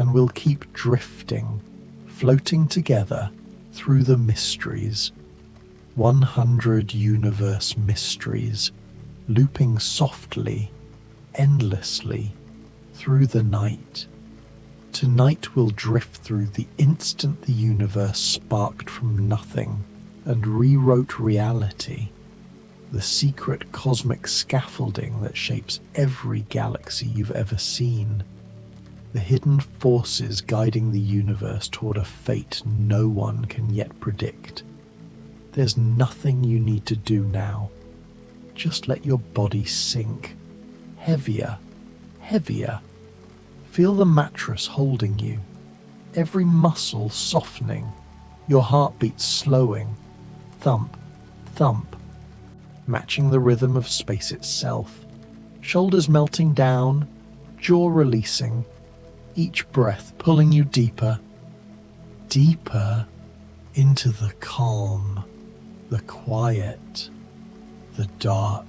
and we'll keep drifting, floating together through the mysteries. 100 universe mysteries, looping softly, endlessly, through the night. Tonight we'll drift through the instant the universe sparked from nothing and rewrote reality, the secret cosmic scaffolding that shapes every galaxy you've ever seen, the hidden forces guiding the universe toward a fate no one can yet predict. There's nothing you need to do now. Just let your body sink. Heavier, heavier. Feel the mattress holding you. Every muscle softening. Your heartbeat slowing. Thump, thump. Matching the rhythm of space itself. Shoulders melting down, jaw releasing. Each breath pulling you deeper, deeper into the calm, the quiet, the dark.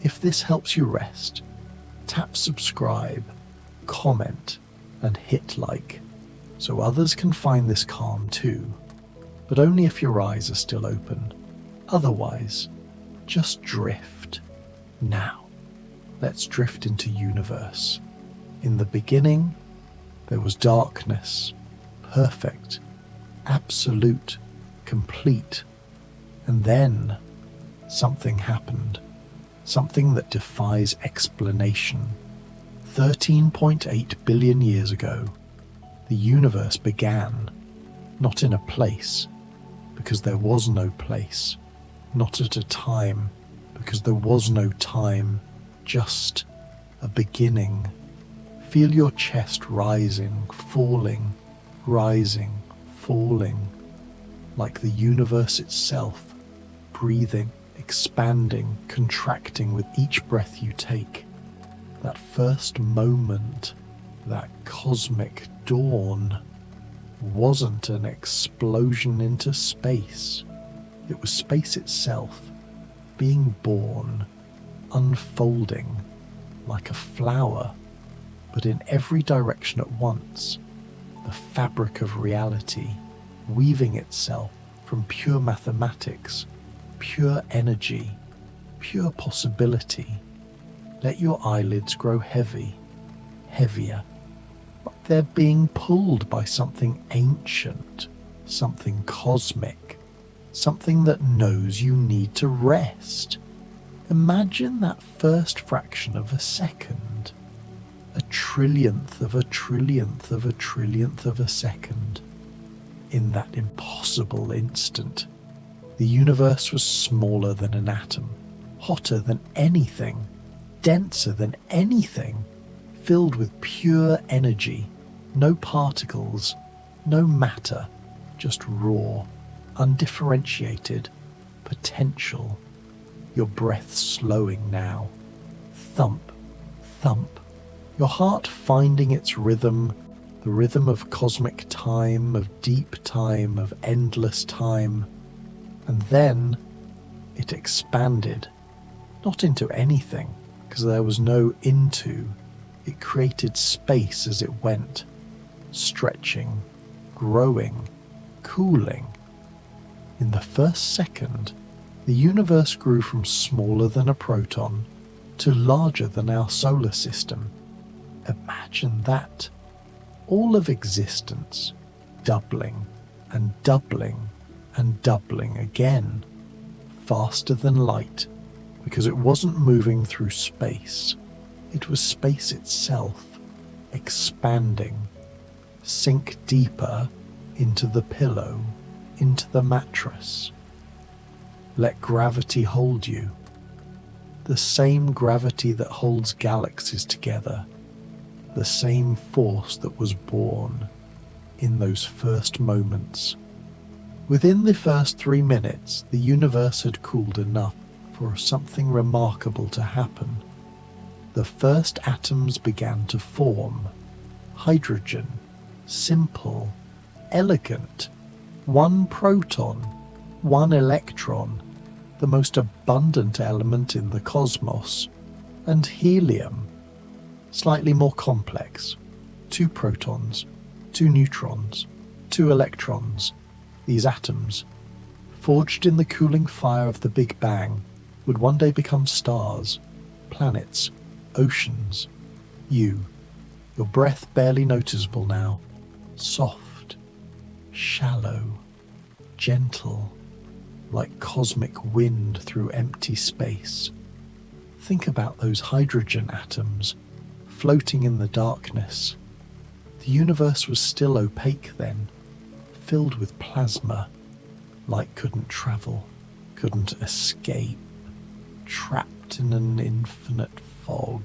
If this helps you rest, tap subscribe, comment, and hit like, so others can find this calm too, but only if your eyes are still open. Otherwise, just drift. Now, let's drift into universe. In the beginning, there was darkness, perfect, absolute, complete. And then something happened, something that defies explanation. 13.8 billion years ago, the universe began, not in a place, because there was no place, not at a time, because there was no time, just a beginning. Feel your chest rising, falling, rising, falling, like the universe itself, breathing, expanding, contracting with each breath you take. That first moment, that cosmic dawn, wasn't an explosion into space. It was space itself, being born, unfolding, like a flower, but in every direction at once, the fabric of reality, weaving itself from pure mathematics, pure energy, pure possibility. Let your eyelids grow heavy, heavier, like they're being pulled by something ancient, something cosmic, something that knows you need to rest. Imagine that first fraction of a second, a trillionth of a trillionth of a trillionth of a second. In that impossible instant, the universe was smaller than an atom, hotter than anything, denser than anything, filled with pure energy, no particles, no matter, just raw, undifferentiated potential. Your breath slowing now. Thump, thump. Your heart finding its rhythm, the rhythm of cosmic time, of deep time, of endless time. And then it expanded, not into anything, because there was no into. It created space as it went, stretching, growing, cooling. In the first second, the universe grew from smaller than a proton to larger than our solar system. Imagine that. All of existence doubling and doubling and doubling again, faster than light, because it wasn't moving through space. It was space itself, expanding. Sink deeper into the pillow, into the mattress. Let gravity hold you. The same gravity that holds galaxies together. The same force that was born in those first moments. Within the first 3 minutes, the universe had cooled enough for something remarkable to happen. The first atoms began to form. Hydrogen, simple, elegant, one proton, one electron, the most abundant element in the cosmos, and helium, slightly more complex, 2 protons, 2 neutrons, 2 electrons. These atoms, forged in the cooling fire of the Big Bang, would one day become stars, planets, oceans. You, your breath barely noticeable now, soft, shallow, gentle, like cosmic wind through empty space. Think about those hydrogen atoms floating in the darkness. The universe was still opaque then, filled with plasma. Light couldn't travel, couldn't escape, trapped in an infinite fog.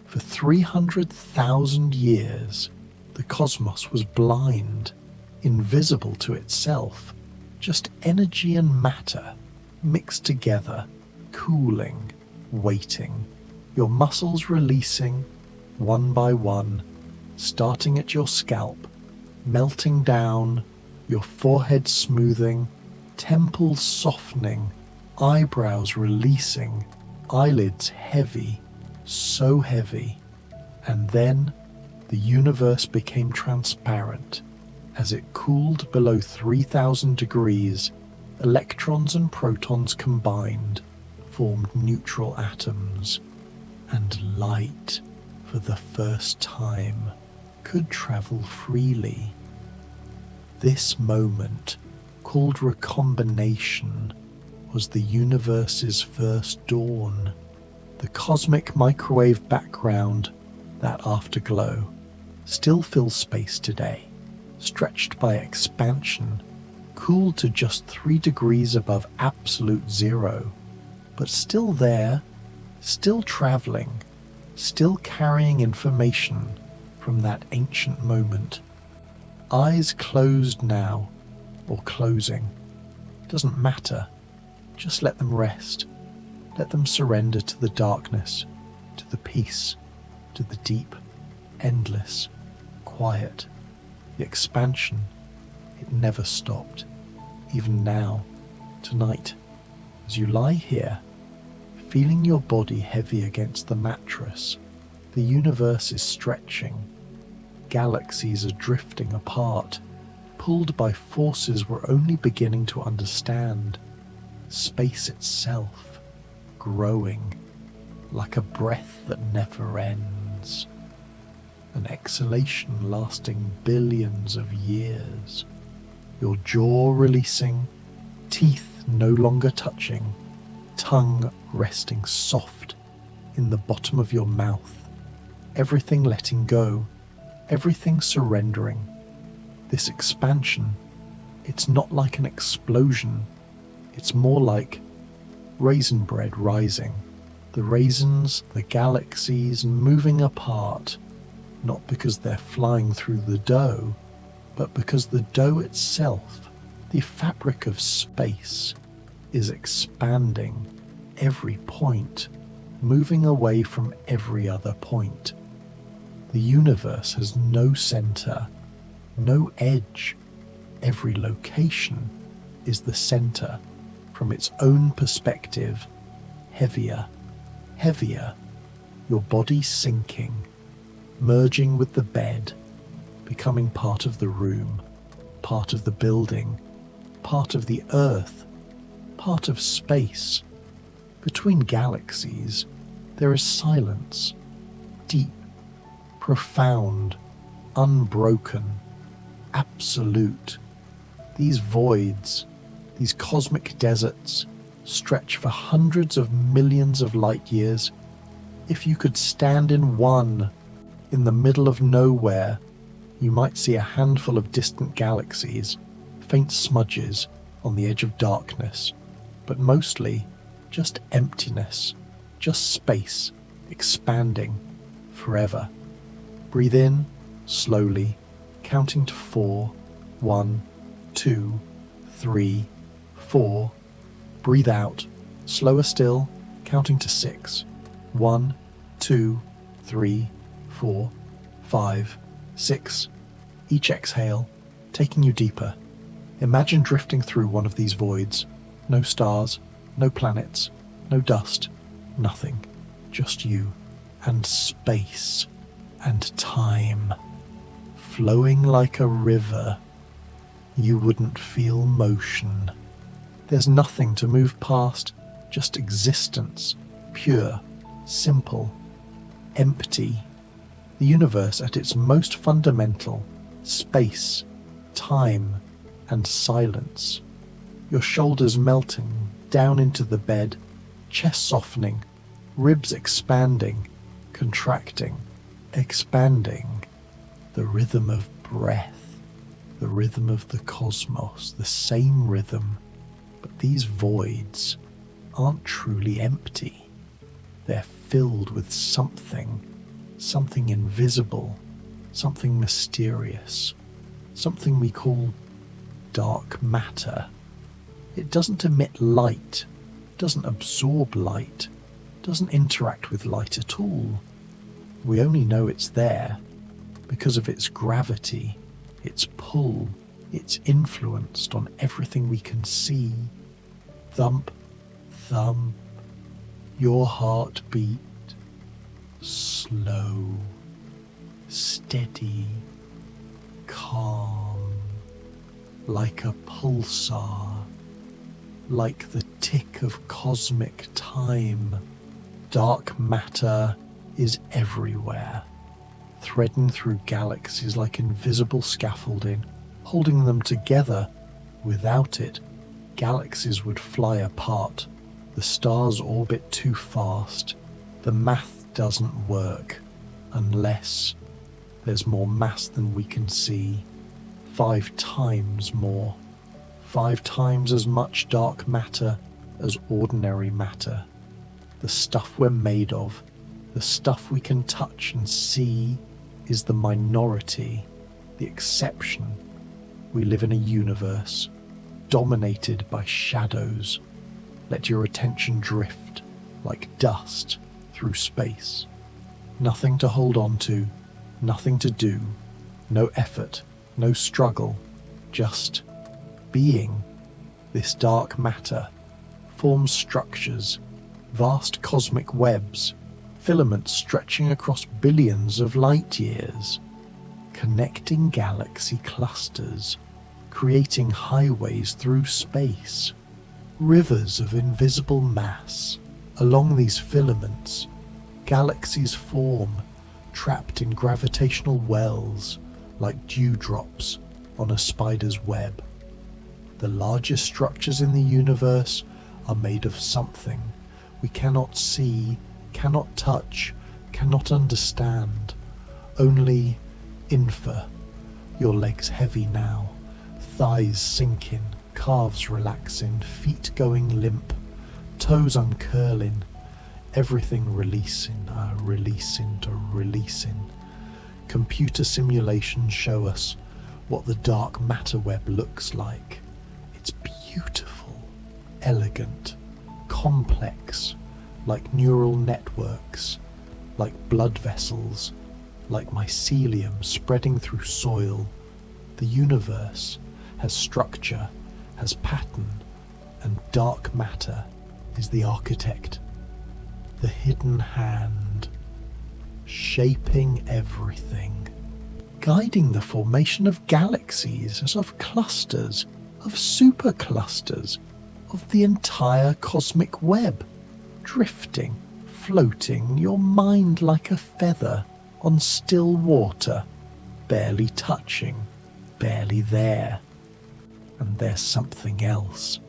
For 300,000 years, the cosmos was blind, invisible to itself, just energy and matter mixed together, cooling, waiting, your muscles releasing, one by one, starting at your scalp, melting down, your forehead smoothing, temples softening, eyebrows releasing, eyelids heavy, so heavy. And then the universe became transparent. As it cooled below 3,000 degrees, electrons and protons combined, formed neutral atoms, and light, for the first time, could travel freely. This moment, called recombination, was the universe's first dawn. The cosmic microwave background, that afterglow, still fills space today, stretched by expansion, cooled to just 3 degrees above absolute zero, but still there, still traveling, still carrying information from that ancient moment. Eyes closed now, or closing. Doesn't matter. Just let them rest. Let them surrender to the darkness, to the peace, to the deep, endless, quiet. The expansion, it never stopped. Even now, tonight, as you lie here, feeling your body heavy against the mattress, the universe is stretching. Galaxies are drifting apart, pulled by forces we're only beginning to understand. Space itself, growing, like a breath that never ends. An exhalation lasting billions of years. Your jaw releasing, teeth no longer touching, tongue resting soft in the bottom of your mouth. Everything letting go, everything surrendering. This expansion, it's not like an explosion. It's more like raisin bread rising. The raisins, the galaxies moving apart, not because they're flying through the dough, but because the dough itself, the fabric of space, is expanding every point, moving away from every other point. The universe has no center, no edge. Every location is the center from its own perspective. Heavier, heavier, your body sinking, merging with the bed, becoming part of the room, part of the building, part of the earth, part of space. Between galaxies, there is silence, deep, profound, unbroken, absolute. These voids, these cosmic deserts, stretch for hundreds of millions of light years. If you could stand in one, in the middle of nowhere, you might see a handful of distant galaxies, faint smudges on the edge of darkness, but mostly just emptiness, just space, expanding forever. Breathe in, slowly, counting to 4. 1, 2, 3, 4. Breathe out, slower still, counting to 6. 1, 2, 3, 4, 5, 6. Each exhale, taking you deeper. Imagine drifting through one of these voids. No stars, no planets, no dust, nothing. Just you, and space, and time, flowing like a river, you wouldn't feel motion. There's nothing to move past, just existence, pure, simple, empty. The universe at its most fundamental, space, time, and silence. Your shoulders melting down into the bed, chest softening, ribs expanding, contracting, expanding. The rhythm of breath, the rhythm of the cosmos, the same rhythm, but these voids aren't truly empty. They're filled with something invisible, something mysterious, something we call dark matter. It doesn't emit light, doesn't absorb light, doesn't interact with light at all. We only know it's there because of its gravity, its pull, it's influenced on everything we can see. Thump, thump, your heartbeat, slow, steady, calm, like a pulsar, like the tick of cosmic time. Dark matter is everywhere, threading through galaxies like invisible scaffolding, holding them together. Without it, galaxies would fly apart. The stars orbit too fast. The math doesn't work unless there's more mass than we can see. 5 times more. 5 times as much dark matter as ordinary matter. The stuff we're made of, the stuff we can touch and see, is the minority, the exception. We live in a universe dominated by shadows. Let your attention drift like dust through space. Nothing to hold on to, nothing to do, no effort, no struggle, just being. This dark matter forms structures, vast cosmic webs, filaments stretching across billions of light years, connecting galaxy clusters, creating highways through space, rivers of invisible mass. Along these filaments, galaxies form, trapped in gravitational wells like dewdrops on a spider's web. The largest structures in the universe are made of something we cannot see, cannot touch, cannot understand. Only infer. Your legs heavy now, thighs sinking, calves relaxing, feet going limp, toes uncurling, everything releasing, releasing to releasing. Computer simulations show us what the dark matter web looks like. It's beautiful, elegant, complex, like neural networks, like blood vessels, like mycelium spreading through soil. The universe has structure, has pattern, and dark matter is the architect, the hidden hand, shaping everything, guiding the formation of galaxies, of clusters, of superclusters, of the entire cosmic web, drifting, floating, your mind like a feather on still water, barely touching, barely there. And there's something else,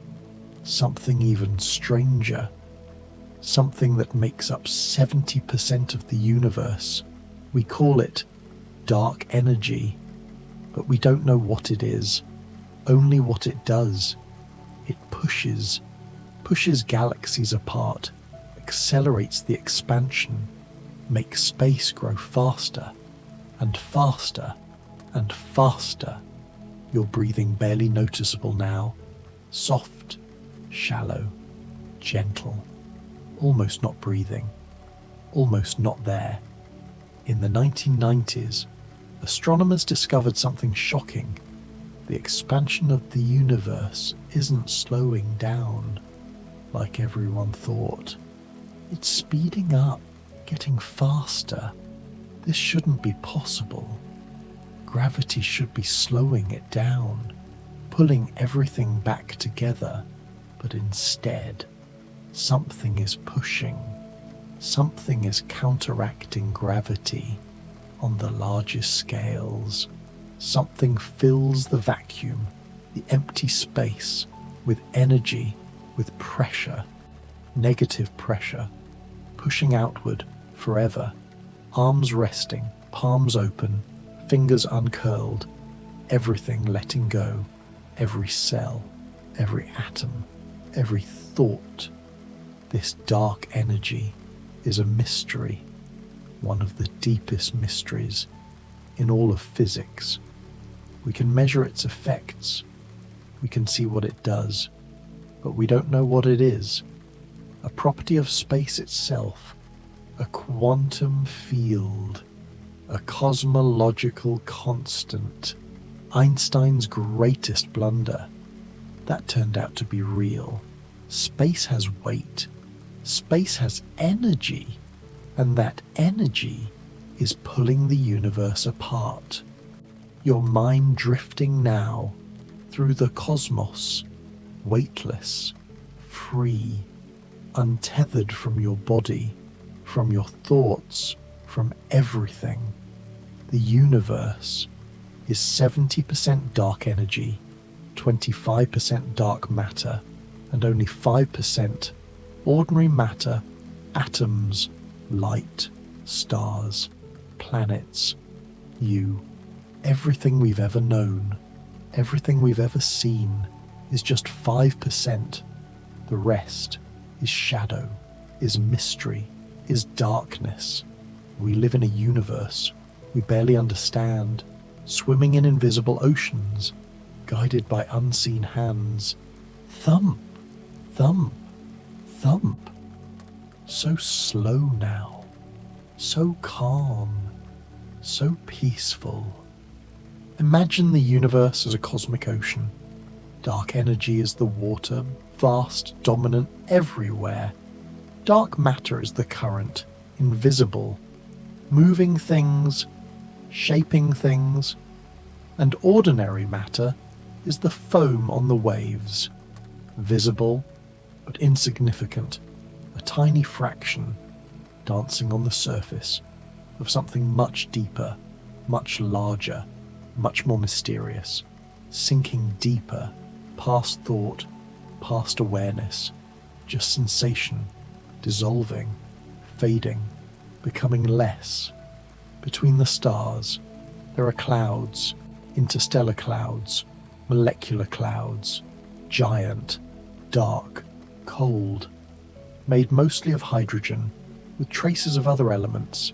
something even stranger, something that makes up 70% of the universe. We call it dark energy, but we don't know what it is, only what it does. It pushes galaxies apart, accelerates the expansion, makes space grow faster and faster and faster. Your breathing barely noticeable now, soft, shallow, gentle, almost not breathing, almost not there. In the 1990s, astronomers discovered something shocking. The expansion of the universe isn't slowing down like everyone thought. It's speeding up, getting faster. This shouldn't be possible. Gravity should be slowing it down, pulling everything back together, but instead, something is pushing, something is counteracting gravity on the largest scales. Something fills the vacuum, the empty space, with energy, with pressure, negative pressure, pushing outward forever, arms resting, palms open, fingers uncurled, everything letting go, every cell, every atom, every thought. This dark energy is a mystery, one of the deepest mysteries in all of physics. We can measure its effects, we can see what it does, but we don't know what it is. A property of space itself, a quantum field, a cosmological constant, Einstein's greatest blunder. That turned out to be real. Space has weight, space has energy, and that energy is pulling the universe apart. Your mind drifting now through the cosmos, weightless, free, untethered from your body, from your thoughts, from everything. The universe is 70% dark energy, 25% dark matter, and only 5% ordinary matter, atoms, light, stars, planets, you. Everything we've ever known, everything we've ever seen is just 5%. The rest is shadow, is mystery, is darkness. We live in a universe we barely understand, swimming in invisible oceans, guided by unseen hands. Thump, thump, thump. So slow now, so calm, so peaceful. Imagine the universe as a cosmic ocean. Dark energy is the water, vast, dominant, everywhere. Dark matter is the current, invisible, moving things, shaping things. And ordinary matter is the foam on the waves, visible but insignificant, a tiny fraction dancing on the surface of something much deeper, much larger, much more mysterious, sinking deeper, past thought, past awareness, just sensation, dissolving, fading, becoming less. Between the stars, there are clouds, interstellar clouds, molecular clouds, giant, dark, cold, made mostly of hydrogen, with traces of other elements,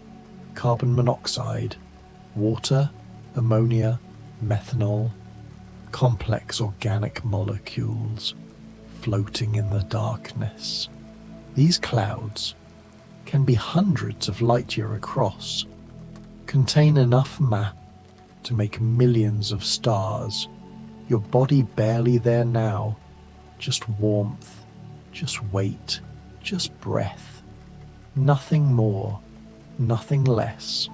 carbon monoxide, water, ammonia, methanol, complex organic molecules floating in the darkness. These clouds can be hundreds of light years across, contain enough mass to make millions of stars. Your body barely there now, just warmth, just weight, just breath. Nothing more, nothing less.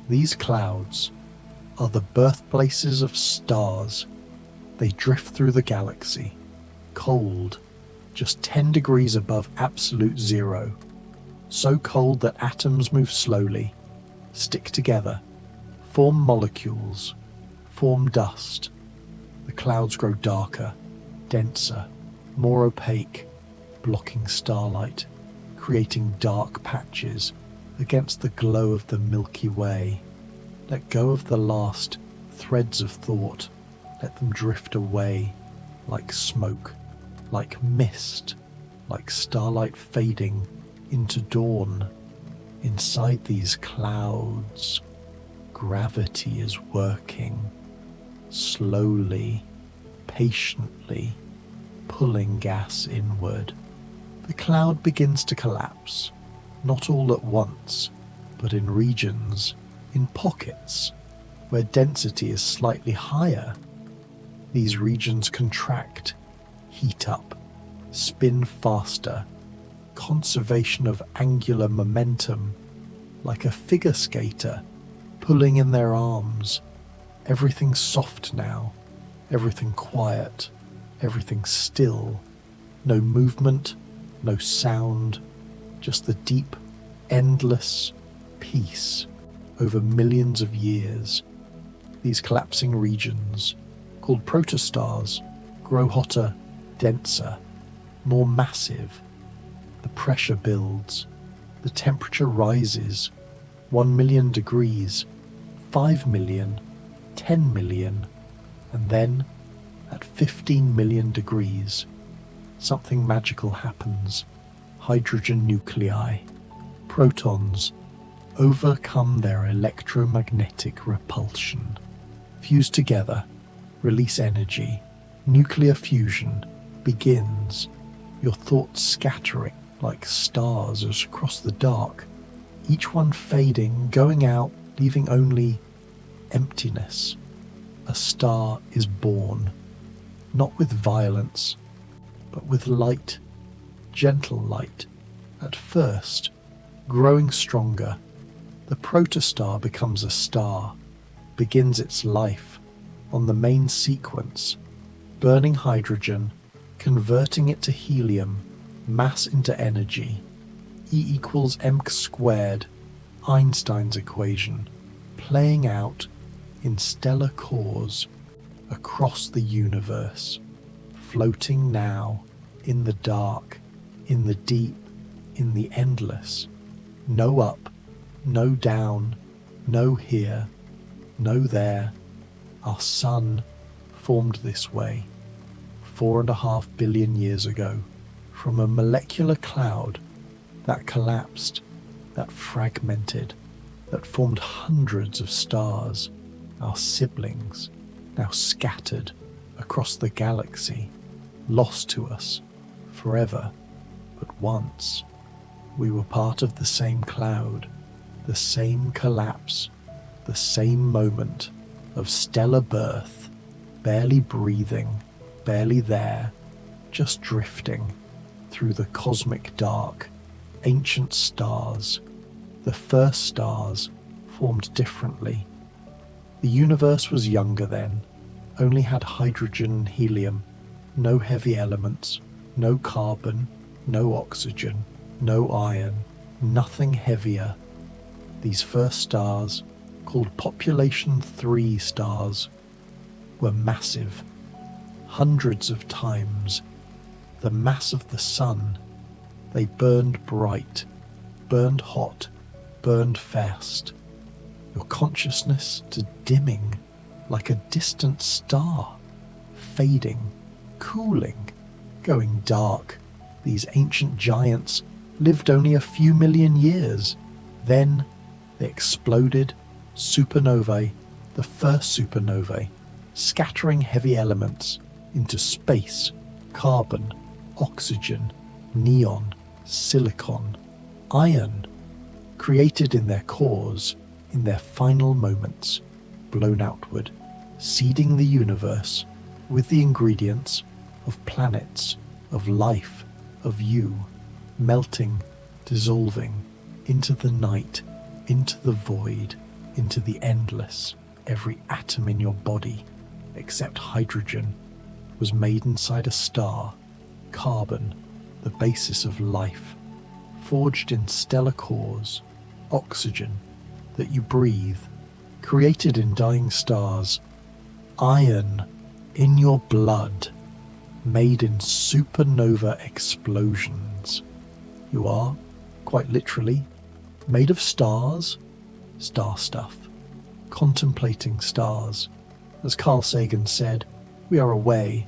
These clouds are the birthplaces of stars. They drift through the galaxy, cold, just 10 degrees above absolute zero, so cold that atoms move slowly, stick together, form molecules, form dust. The clouds grow darker, denser, more opaque, blocking starlight, creating dark patches against the glow of the Milky Way. Let go of the last threads of thought, let them drift away like smoke, like mist, like starlight fading into dawn. Inside these clouds, gravity is working, slowly, patiently, pulling gas inward. The cloud begins to collapse, not all at once, but in regions, in pockets, where density is slightly higher. These regions contract, heat up, spin faster, conservation of angular momentum, like a figure skater pulling in their arms, Everything soft now, everything quiet, everything still. No movement, no sound, just the deep, endless peace over millions of years. These collapsing regions, called protostars, grow hotter, denser, more massive. The pressure builds, the temperature rises, 1 million degrees, 5 million, 10 million, and then, at 15 million degrees, something magical happens. Hydrogen nuclei, protons, overcome their electromagnetic repulsion, fuse together, release energy. Nuclear fusion begins, your thoughts scattering like stars across the dark, each one fading, going out, leaving only emptiness. A star is born, not with violence, but with light, gentle light. At first, growing stronger, the protostar becomes a star, begins its life on the main sequence, burning hydrogen, converting it to helium, mass into energy. E equals mc squared, Einstein's equation, playing out in stellar cores across the universe, floating now in the dark, in the deep, in the endless. No up, no down, no here, no there. Our sun formed this way 4.5 billion years ago from a molecular cloud that collapsed, that fragmented, that formed hundreds of stars, our siblings, now scattered across the galaxy, lost to us forever. But once, we were part of the same cloud, the same collapse, the same moment of stellar birth, barely breathing, barely there, just drifting through the cosmic dark. Ancient stars, the first stars, formed differently. The universe was younger then, only had hydrogen and helium, no heavy elements, no carbon, no oxygen, no iron, nothing heavier. These first stars, called population 3 stars, were massive, hundreds of times the mass of the sun. They burned bright, burned hot, burned fast. Your consciousness to dimming like a distant star, fading, cooling, going dark. These ancient giants lived only a few million years. Then they exploded, supernovae, the first supernovae, scattering heavy elements into space, carbon, oxygen, neon, silicon, iron, created in their cores, in their final moments, blown outward, seeding the universe with the ingredients of planets, of life, of you, melting, dissolving into the night, into the void, into the endless. Every atom in your body, except hydrogen, was made inside a star. Carbon, the basis of life, forged in stellar cores. Oxygen, that you breathe, created in dying stars. Iron, in your blood, made in supernova explosions. You are, quite literally, made of stars, star stuff, contemplating stars. As Carl Sagan said, we are a way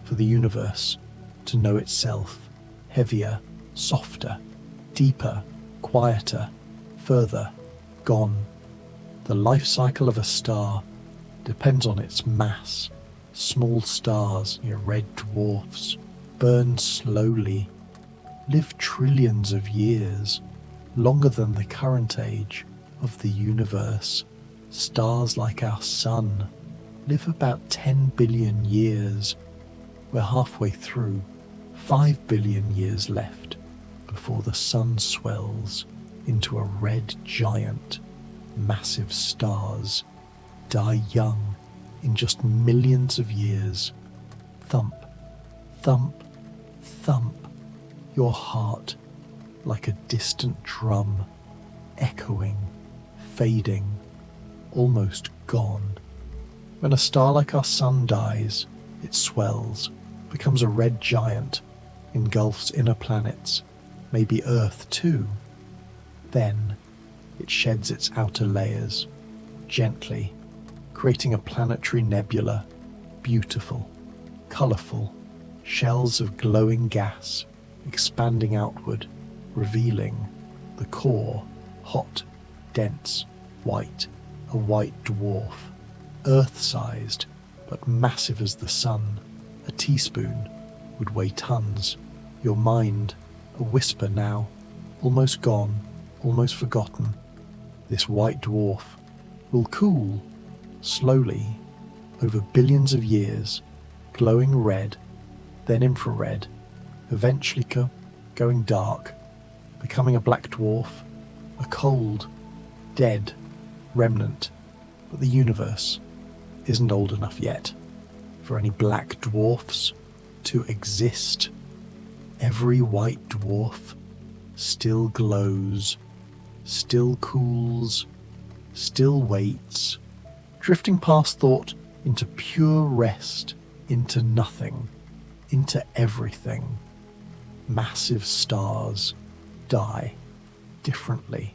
for the universe to know itself, heavier, softer, deeper, quieter, further, gone. The life cycle of a star depends on its mass. Small stars, your red dwarfs, burn slowly, live trillions of years, longer than the current age of the universe. Stars like our sun live about 10 billion years. We're halfway through, 5 billion years left before the sun swells into a red giant. Massive stars, die young in just millions of years. Thump, thump, thump, your heart like a distant drum, echoing, fading, almost gone. When a star like our sun dies, it swells, becomes a red giant, engulfs inner planets, maybe Earth too. Then it sheds its outer layers, gently, creating a planetary nebula, beautiful, colourful, shells of glowing gas, expanding outward, revealing the core, hot, dense, white, a white dwarf, Earth-sized, but massive as the sun. A teaspoon would weigh tons. Your mind, a whisper now, almost gone, almost forgotten. This white dwarf will cool, slowly, over billions of years, glowing red, then infrared, eventually going dark, becoming a black dwarf, a cold, dead remnant. But the universe isn't old enough yet for any black dwarfs to exist. Every white dwarf still glows, still cools, still waits, drifting past thought into pure rest, into nothing, into everything. Massive stars die differently.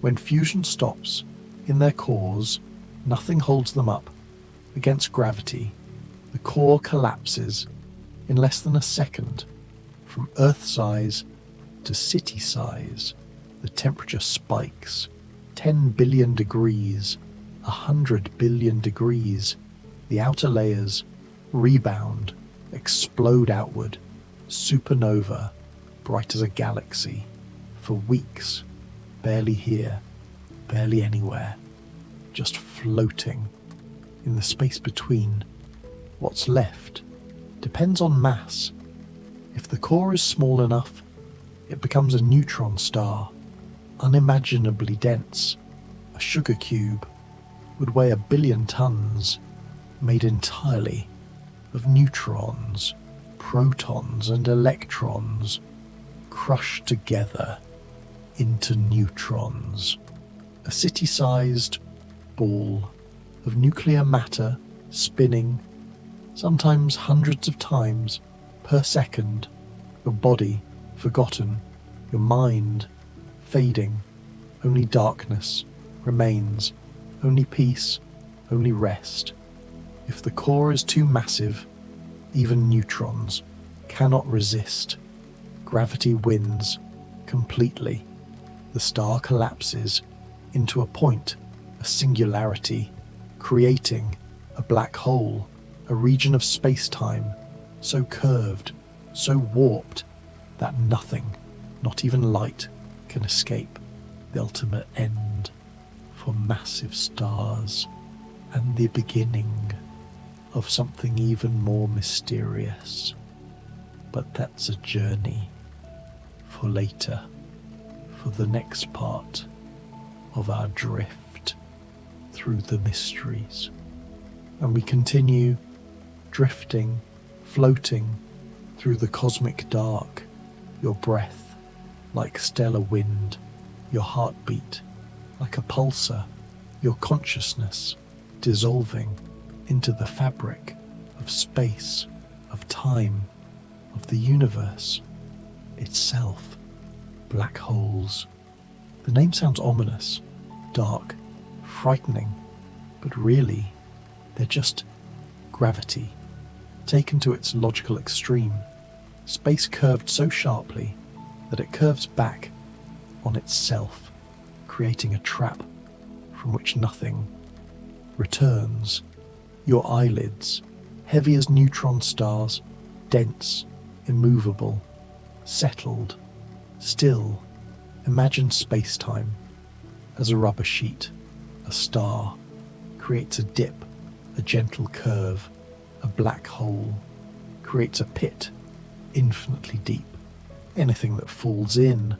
When fusion stops in their cores, nothing holds them up against gravity. The core collapses in less than a second. From Earth size to city size, the temperature spikes 10 billion degrees, 100 billion degrees. The outer layers rebound, explode outward, supernova, bright as a galaxy, for weeks, barely here, barely anywhere, just floating in the space between. What's left depends on mass. If the core is small enough, it becomes a neutron star, unimaginably dense. A sugar cube would weigh 1 billion tons, made entirely of neutrons, protons and electrons, crushed together into neutrons. A city-sized ball of nuclear matter spinning, sometimes hundreds of times per second. Your body forgotten, your mind fading. Only darkness remains, only peace, only rest. If the core is too massive, even neutrons cannot resist. Gravity wins completely. The star collapses into a point, a singularity, creating a black hole, a region of space-time so curved, so warped, that nothing, not even light, can escape. The ultimate end for massive stars, and the beginning of something even more mysterious. But that's a journey for later, for the next part of our drift through the mysteries. And we continue drifting, floating through the cosmic dark, your breath like stellar wind, your heartbeat like a pulsar, your consciousness dissolving into the fabric of space, of time, of the universe itself. Black holes. The name sounds ominous, dark, frightening, but really, they're just gravity, taken to its logical extreme. Space curved so sharply that it curves back on itself, creating a trap from which nothing returns. Your eyelids, heavy as neutron stars, dense, immovable, settled, still. Imagine space-time as a rubber sheet. A star creates a dip, a gentle curve. A black hole creates a pit, infinitely deep. Anything that falls in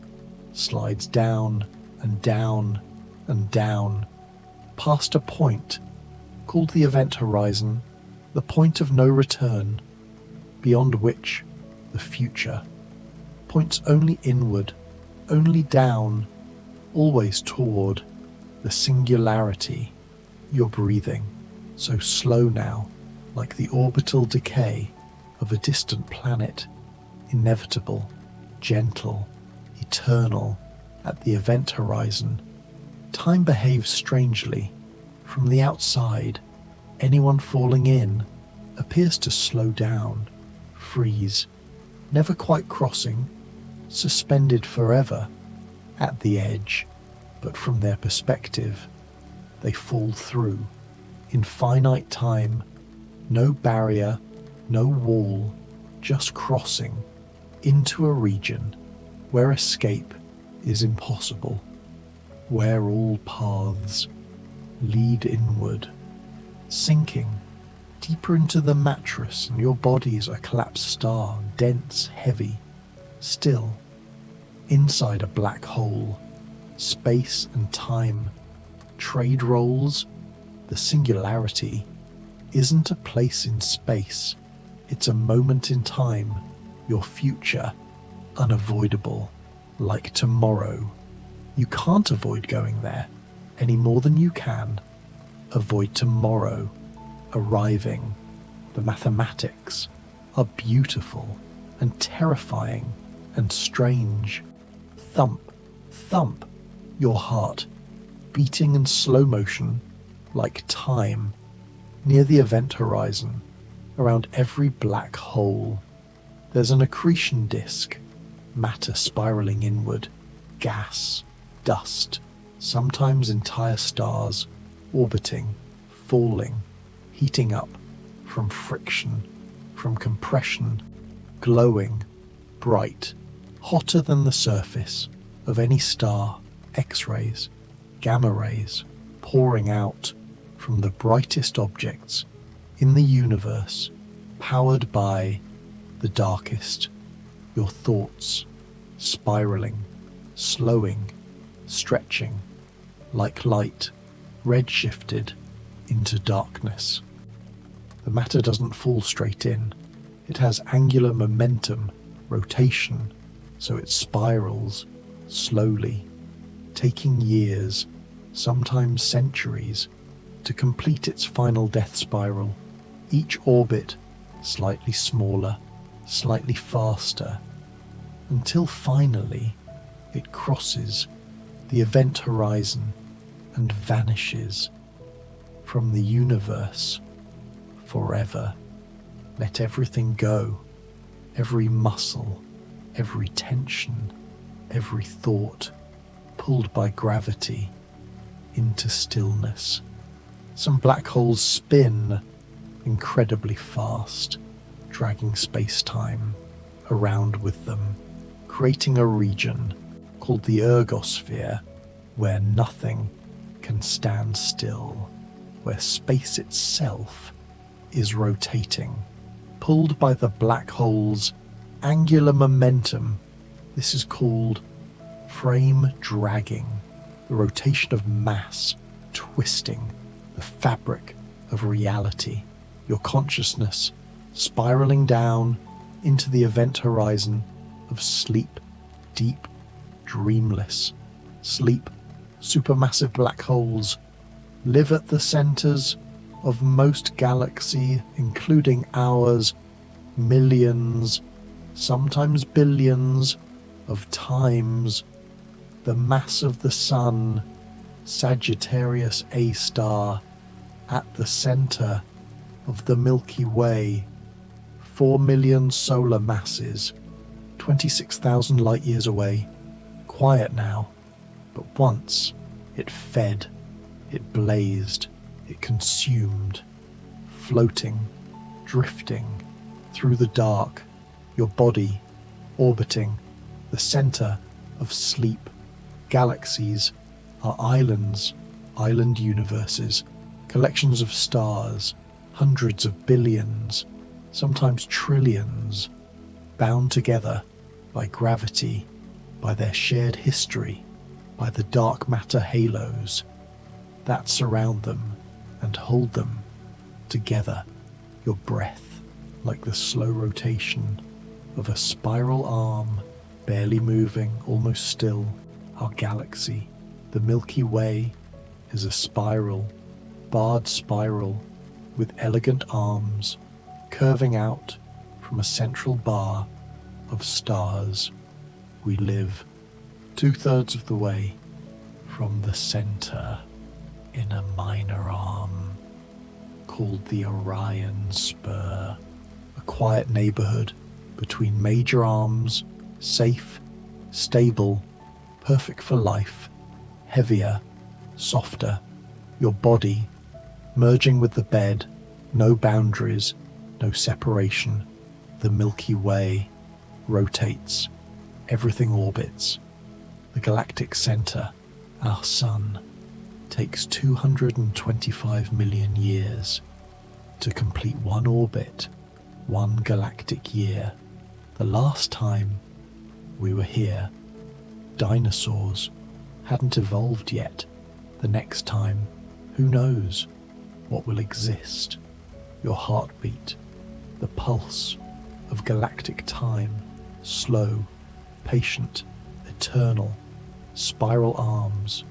slides down and down and down, past a point called the event horizon, the point of no return, beyond which the future points only inward, only down, always toward the singularity. You're breathing, so slow now, like the orbital decay of a distant planet, inevitable, gentle, eternal. At the event horizon, time behaves strangely. From the outside, anyone falling in appears to slow down, freeze, never quite crossing, suspended forever at the edge, but from their perspective, they fall through. In finite time, no barrier, no wall, just crossing into a region where escape is impossible, where all paths lead inward, sinking deeper into the mattress, and your body is a collapsed star, dense, heavy, still, inside a black hole. Space and time trade roles. The singularity isn't a place in space, it's a moment in time, your future, unavoidable, like tomorrow. You can't avoid going there any more than you can avoid tomorrow arriving. The mathematics are beautiful and terrifying and strange. Thump, thump, your heart beating in slow motion like time near the event horizon. Around every black hole there's an accretion disk, matter spiraling inward, gas, dust, sometimes entire stars orbiting, falling, heating up from friction, from compression, glowing, bright, hotter than the surface of any star. X-rays, gamma rays pouring out from the brightest objects in the universe, powered by the darkest. Your thoughts spiraling, slowing, stretching, like light, red-shifted into darkness. The matter doesn't fall straight in. It has angular momentum, rotation, so it spirals slowly, taking years, sometimes centuries, to complete its final death spiral. Each orbit slightly smaller, slightly faster, until finally it crosses the event horizon and vanishes from the universe forever. Let everything go, every muscle, every tension, every thought, pulled by gravity into stillness. Some black holes spin incredibly fast, dragging space-time around with them, creating a region called the ergosphere, where nothing can stand still, where space itself is rotating, pulled by the black hole's angular momentum. This is called frame dragging, the rotation of mass twisting the fabric of reality. Your consciousness spiraling down into the event horizon of sleep, deep, dreamless sleep. Supermassive black holes live at the centers of most galaxies, including ours, millions, sometimes billions of times the mass of the Sun, Sagittarius A star, at the center of the Milky Way. 4 million solar masses, 26,000 light years away. Quiet now, but once it fed, it blazed, it consumed, floating, drifting through the dark, your body orbiting the center of sleep. Galaxies are islands, island universes, collections of stars, hundreds of billions, sometimes trillions, bound together by gravity, by their shared history, by the dark matter halos that surround them and hold them together, your breath like the slow rotation of a spiral arm, barely moving, almost still. Our galaxy, the Milky Way, is a spiral, barred spiral with elegant arms curving out from a central bar of stars. We live 2/3 of the way from the center in a minor arm called the Orion Spur, a quiet neighborhood between major arms, safe, stable, perfect for life, heavier, softer, your body merging with the bed, no boundaries, no separation. The Milky Way rotates, everything orbits. The galactic center, our sun, takes 225 million years to complete one orbit, one galactic year. The last time we were here, dinosaurs hadn't evolved yet. The next time, who knows what will exist? Your heartbeat, the pulse of galactic time, slow, patient, eternal. Spiral arms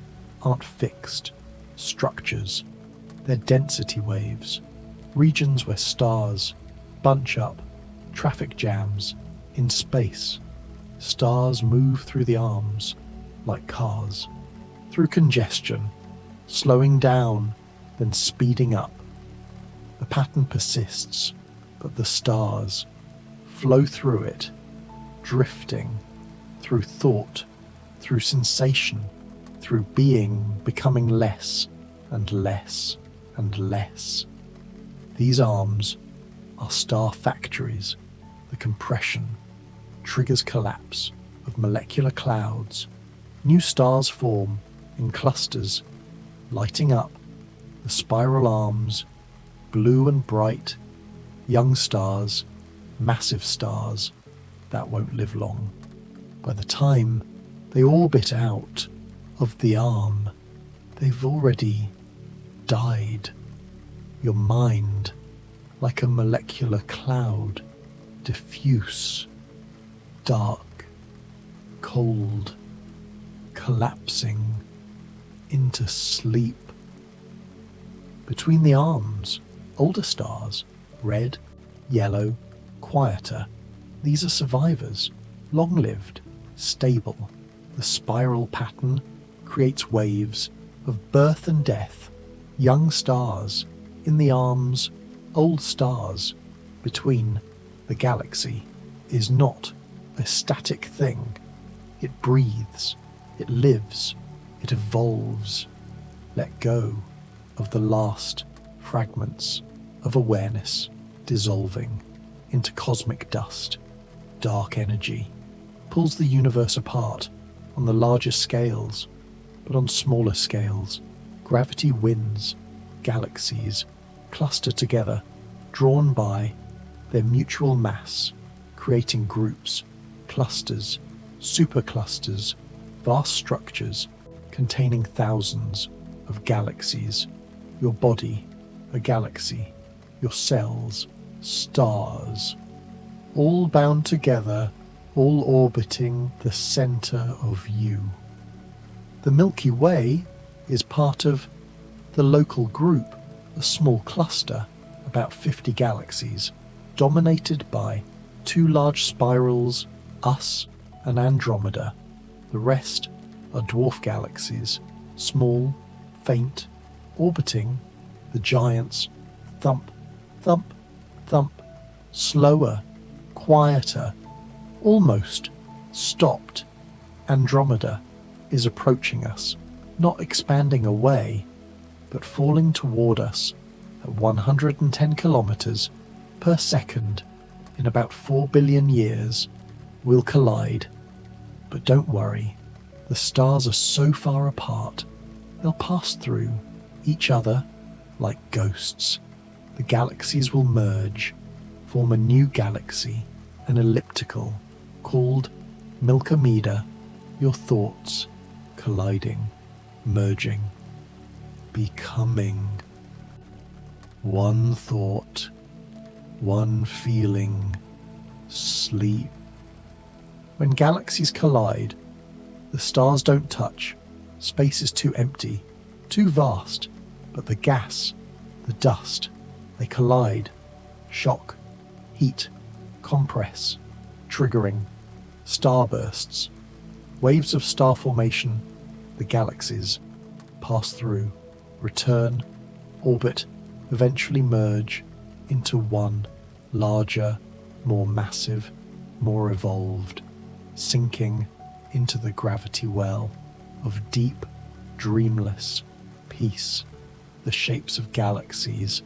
aren't fixed structures, they're density waves, regions where stars bunch up, traffic jams in space. Stars move through the arms like cars, through congestion, slowing down, then speeding up. The pattern persists, but the stars flow through it, drifting through thought, through sensation, through being, becoming less and less and less. These arms are star factories. The compression triggers collapse of molecular clouds. New stars form in clusters, lighting up the spiral arms, blue and bright, young stars, massive stars that won't live long. By the time they orbit out of the arm, they've already died. Your mind, like a molecular cloud, diffuse, dark, cold, collapsing into sleep. Between the arms, older stars, red, yellow, quieter. These are survivors, long-lived, stable. The spiral pattern creates waves of birth and death. Young stars in the arms, old stars. Between the galaxy is not a static thing. It breathes, it lives, it evolves. Let go of the last fragments of awareness dissolving into cosmic dust. Dark energy pulls the universe apart on the larger scales, but on smaller scales, gravity wins. Galaxies cluster together, drawn by their mutual mass, creating groups, clusters, superclusters, vast structures containing thousands of galaxies. Your body, a galaxy, your cells, stars, all bound together, all orbiting the center of you. The Milky Way is part of the local group, a small cluster, about 50 galaxies, dominated by two large spirals, us and Andromeda. The rest are dwarf galaxies, small, faint, orbiting the giants. Thump, thump, thump, slower, quieter, almost stopped. Andromeda is approaching us, not expanding away, but falling toward us at 110 kilometers per second. In about 4 billion years, we'll collide. But don't worry, the stars are so far apart, they'll pass through each other like ghosts. The galaxies will merge, form a new galaxy, an elliptical, called Milkomeda. Your thoughts colliding, merging, becoming. One thought, one feeling, sleep. When galaxies collide, the stars don't touch. Space is too empty, too vast, but the gas, the dust, they collide, shock, heat, compress, triggering starbursts, waves of star formation. The galaxies pass through, return, orbit, eventually merge into one larger, more massive, more evolved, sinking into the gravity well of deep, dreamless peace. The shapes of galaxies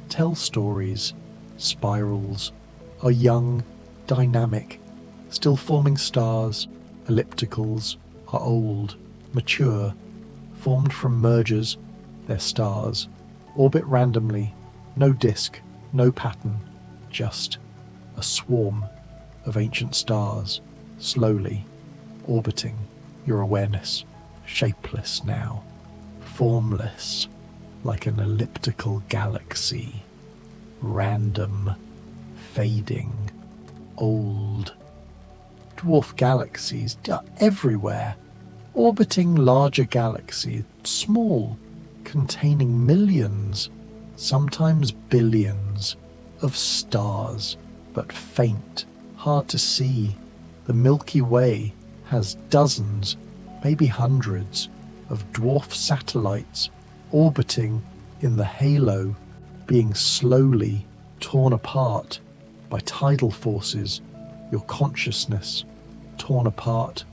tell stories. Spirals are young, dynamic, still forming stars. Ellipticals are old, mature, formed from mergers. Their stars orbit randomly, no disk, no pattern, just a swarm of ancient stars, slowly orbiting your awareness, shapeless now, formless, like an elliptical galaxy, random, fading, old. Dwarf galaxies are everywhere, orbiting larger galaxies, small, containing millions, sometimes billions, of stars, but faint, hard to see. The Milky Way has dozens, maybe hundreds, of dwarf satellites orbiting in the halo, being slowly torn apart by tidal forces, your consciousness torn apart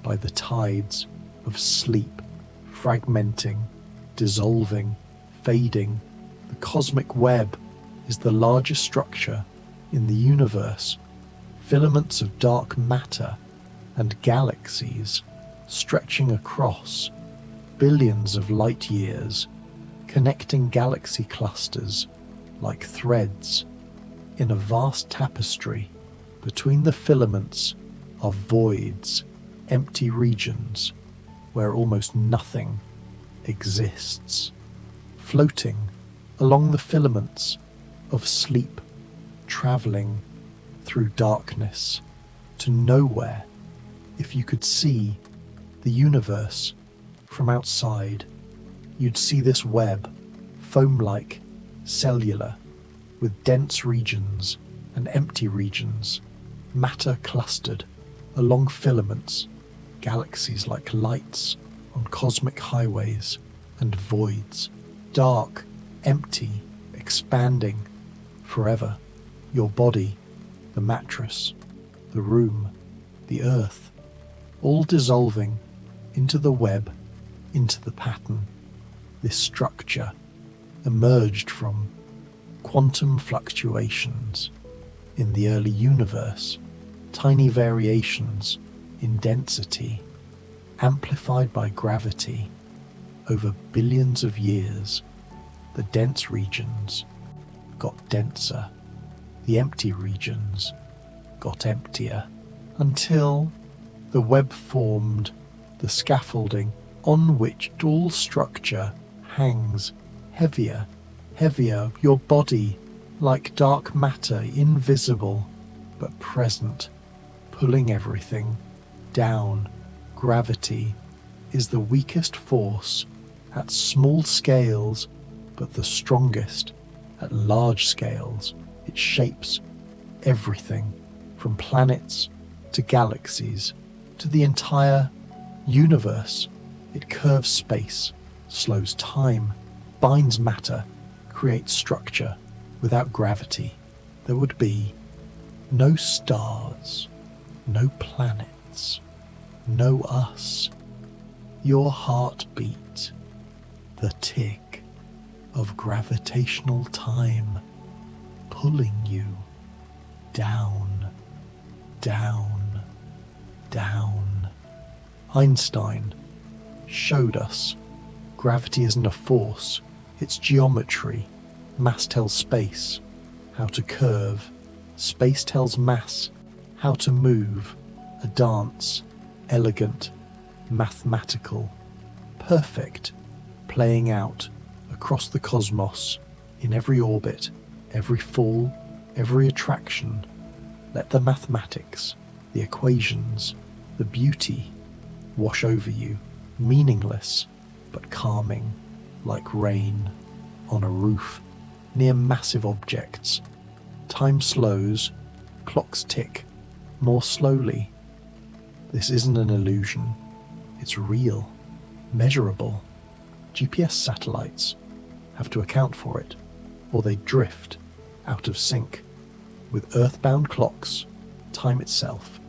by the tides of sleep, fragmenting, dissolving, fading. The cosmic web is the largest structure in the universe. Filaments of dark matter and galaxies stretching across billions of light years, connecting galaxy clusters like threads in a vast tapestry. Between the filaments are voids, empty regions where almost nothing exists, floating along the filaments of sleep, traveling through darkness to nowhere. If you could see the universe from outside, you'd see this web, foam-like, cellular, with dense regions and empty regions, matter clustered along filaments, galaxies like lights on cosmic highways, and voids, dark, empty, expanding forever. Your body, the mattress, the room, the earth, all dissolving into the web, into the pattern. This structure emerged from quantum fluctuations in the early universe, tiny variations in density, amplified by gravity over billions of years. The dense regions got denser, the empty regions got emptier, until the web formed the scaffolding on which all structure hangs, heavier, heavier, your body like dark matter, invisible but present, pulling everything down. Gravity is the weakest force at small scales, but the strongest at large scales. It shapes everything from planets to galaxies to the entire universe. It curves space, slows time, binds matter, creates structure. Without gravity, there would be no stars, no planets, no us. Your heartbeat, the tick of gravitational time, pulling you down, down, down. Einstein showed us gravity isn't a force, it's geometry. Mass tells space how to curve, space tells mass how to move. A dance, elegant, mathematical, perfect, playing out across the cosmos In every orbit, every fall, every attraction, let the mathematics, the equations, the beauty wash over you, meaningless but calming, like rain on a roof near massive objects. Time slows, clocks tick more slowly. This isn't an illusion, it's real, measurable. GPS satellites have to account for it, or they drift out of sync. With earthbound clocks, time itself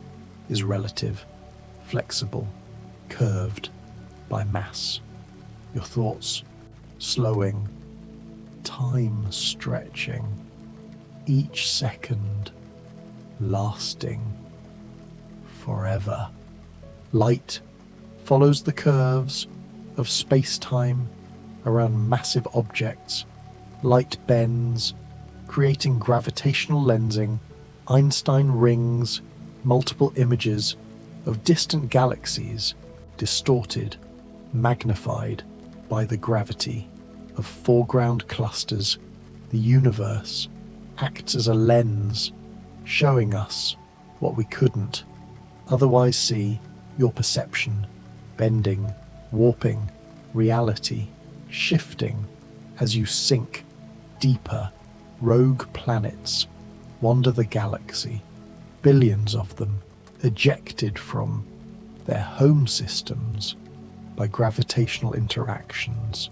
is relative, flexible, curved by mass. Your thoughts slowing, time stretching, each second lasting forever. Light follows the curves of space-time around massive objects. Light bends, creating gravitational lensing, Einstein rings, multiple images of distant galaxies, distorted, magnified by the gravity of foreground clusters. The universe acts as a lens, showing us what we couldn't otherwise see. Your perception bending, warping, reality shifting as you sink deeper. Rogue planets wander the galaxy, billions of them ejected from their home systems by gravitational interactions.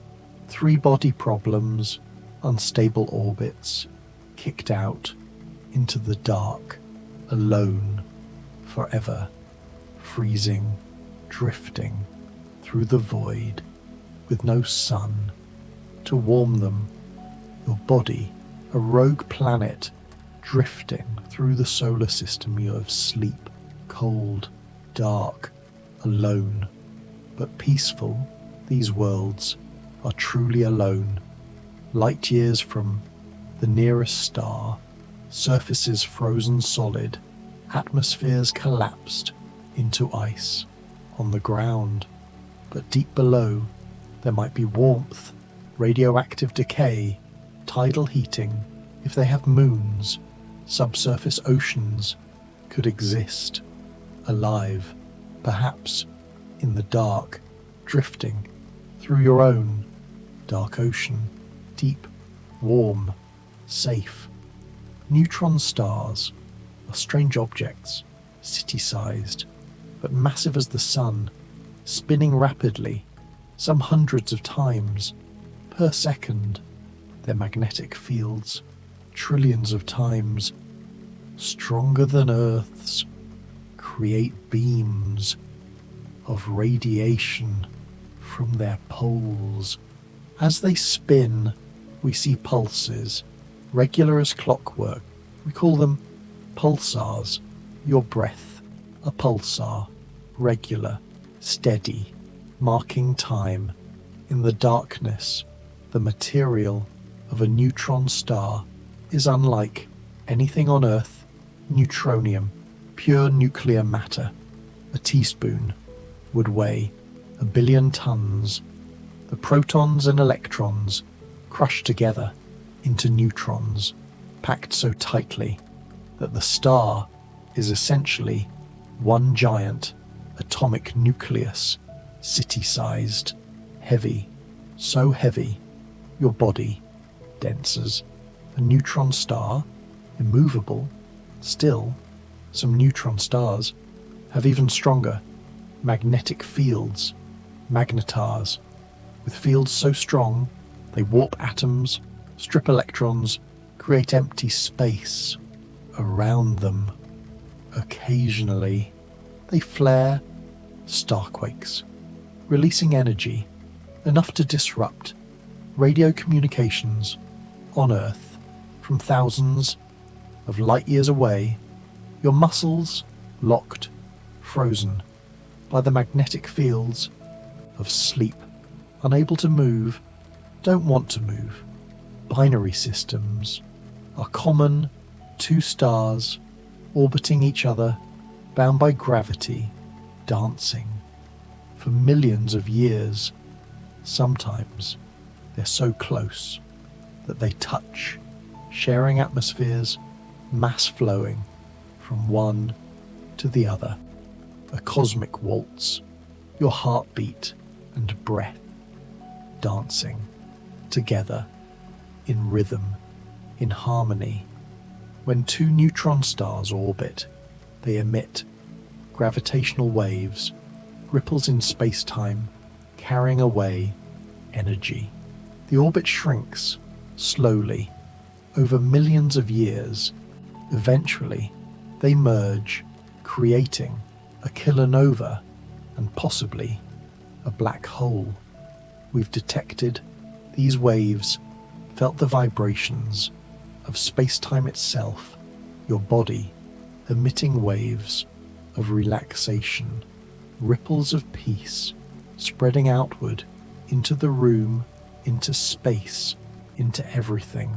Three-body problems, unstable orbits, kicked out into the dark, alone, forever, freezing, drifting through the void with no sun to warm them. Your body, a rogue planet, drifting through the solar system. You have sleep, cold, dark, alone, but peaceful. These worlds are truly alone. Light years from the nearest star, surfaces frozen solid, atmospheres collapsed into ice on the ground. But deep below, there might be warmth, radioactive decay, tidal heating. If they have moons, subsurface oceans could exist, alive, perhaps in the dark, drifting through your own dark ocean, deep, warm, safe. Neutron stars are strange objects, city-sized, but massive as the sun, spinning rapidly, some hundreds of times per second. Their magnetic fields, trillions of times stronger than Earth's, create beams of radiation from their poles. As they spin, we see pulses, regular as clockwork. We call them pulsars. Your breath, a pulsar, regular, steady, marking time. In the darkness, the material of a neutron star is unlike anything on Earth. Neutronium, pure nuclear matter. A teaspoon would weigh 1 billion tons. The protons and electrons crush together into neutrons, packed so tightly that the star is essentially one giant atomic nucleus, city-sized, heavy, so heavy your body denses. A neutron star, immovable. Still, some neutron stars have even stronger magnetic fields, magnetars, with fields so strong they warp atoms, strip electrons, create empty space around them. Occasionally, they flare, starquakes, releasing energy enough to disrupt radio communications on Earth from thousands of light years away. Your muscles locked, frozen by the magnetic fields of sleep, unable to move, don't want to move. Binary systems are common. Two stars orbiting each other, bound by gravity, dancing for millions of years. Sometimes they're so close that they touch, sharing atmospheres, mass flowing from one to the other. A cosmic waltz, your heartbeat and breath dancing together in rhythm, in harmony. When two neutron stars orbit, they emit gravitational waves, ripples in space-time, carrying away energy. The orbit shrinks slowly over millions of years. Eventually, they merge, creating a kilonova and possibly a black hole. We've detected these waves, felt the vibrations of space-time itself, your body emitting waves of relaxation, ripples of peace, spreading outward into the room, into space, into everything.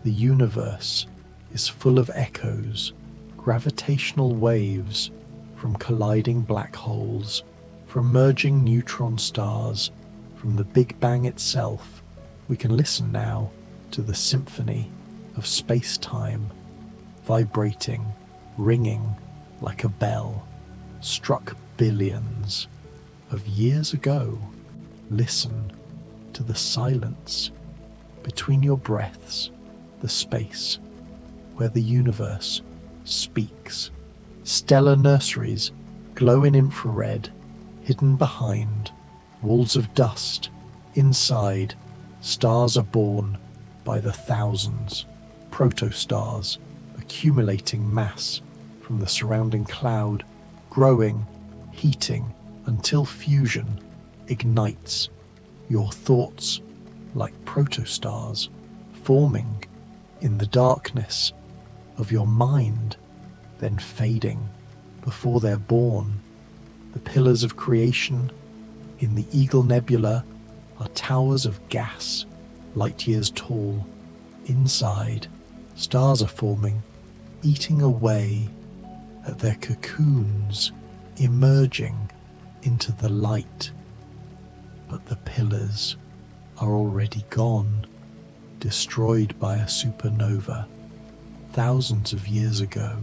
The universe is full of echoes, gravitational waves from colliding black holes, from merging neutron stars, from the Big Bang itself. We can listen now to the symphony of space-time, vibrating, ringing like a bell, struck billions of years ago. Listen to the silence between your breaths, the space where the universe speaks. Stellar nurseries glow in infrared, hidden behind walls of dust. Inside, stars are born by the thousands, protostars accumulating mass from the surrounding cloud, growing, heating until fusion ignites your thoughts like protostars, forming in the darkness of your mind, then fading before they're born. The pillars of creation in the Eagle Nebula are towers of gas, light years tall. Inside, stars are forming, eating away at their cocoons, emerging into the light. But the pillars are already gone, destroyed by a supernova thousands of years ago.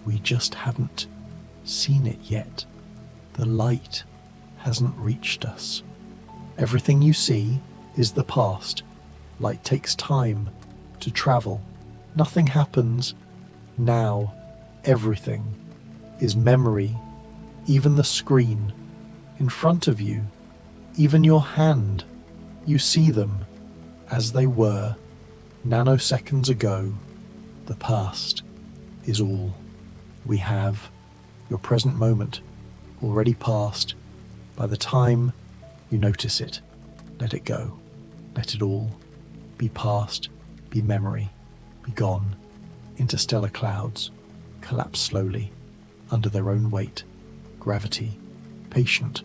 We just haven't seen it yet. The light hasn't reached us. Everything you see is the past. Light takes time to travel. Nothing happens now. Everything is memory. Even the screen in front of you, even your hand. You see them as they were nanoseconds ago. The past is all we have. Your present moment already passed. By the time you notice it, let it go. Let it all be past, be memory, be gone. Interstellar clouds collapse slowly under their own weight. Gravity, patient,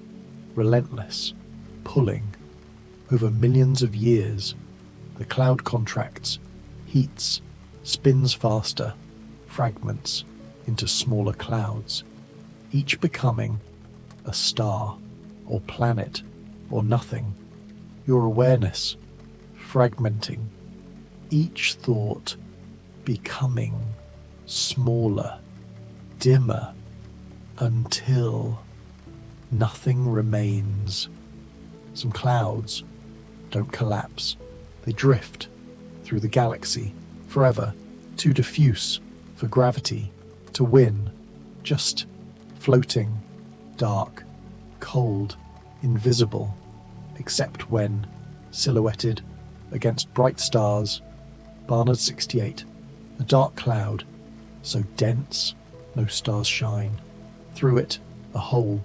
relentless, pulling. Over millions of years, the cloud contracts, heats, spins faster, fragments into smaller clouds, each becoming a star or planet or nothing. Your awareness fragmenting, each thought becoming smaller, dimmer, until nothing remains. Some clouds don't collapse, they drift through the galaxy forever, too diffuse for gravity to win, just floating, dark, cold, invisible, except when silhouetted against bright stars. Barnard 68, a dark cloud, so dense no stars shine. Through it, a hole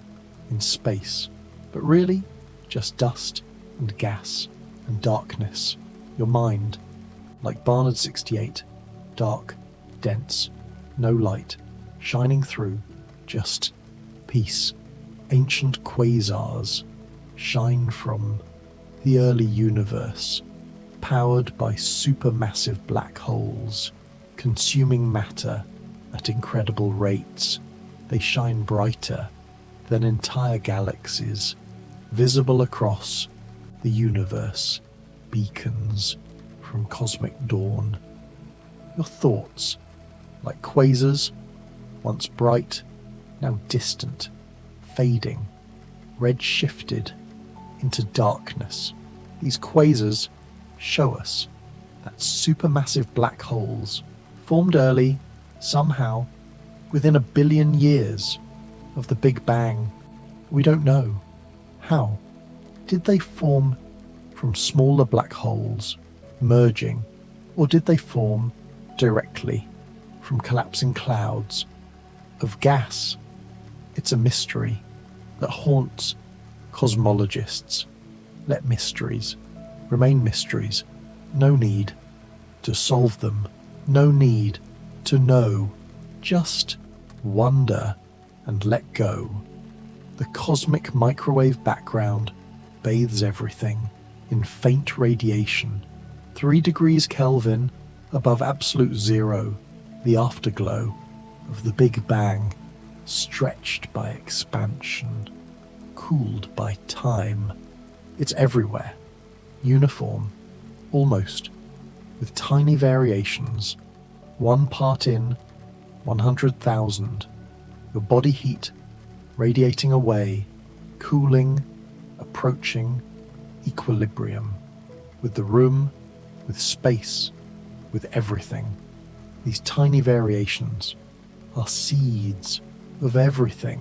in space, but really just dust and gas and darkness. Your mind, like Barnard 68, dark, dense, no light, shining through, just peace. Ancient quasars shine from the early universe, powered by supermassive black holes, consuming matter at incredible rates. They shine brighter than entire galaxies, visible across the universe, beacons from cosmic dawn. Your thoughts, like quasars, once bright, now distant, fading, red-shifted into darkness. These quasars show us that supermassive black holes formed early, somehow, within 1 billion years of the Big Bang. We don't know. How? Did they form from smaller black holes merging, or did they form directly from collapsing clouds of gas? It's a mystery that haunts cosmologists. Let mysteries remain mysteries. No need to solve them. No need to know. Just wonder and let go. The cosmic microwave background bathes everything in faint radiation. 3 degrees Kelvin above absolute zero, the afterglow of the Big Bang, stretched by expansion, cooled by time. It's everywhere, uniform, almost, with tiny variations, 1 part in 100,000. Your body heat radiating away, cooling, approaching equilibrium, with the room, with space, with everything. These tiny variations are seeds of everything.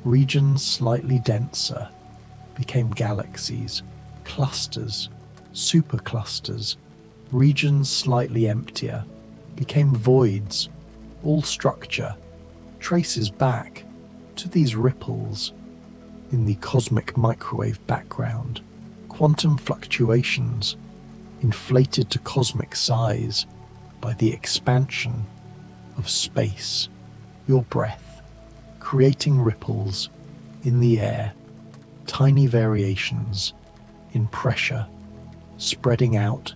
Regions slightly denser became galaxies, clusters, superclusters. Regions slightly emptier became voids. All structure traces back to these ripples in the cosmic microwave background. Quantum fluctuations inflated to cosmic size by the expansion of space. Your breath creating ripples in the air, tiny variations in pressure, spreading out,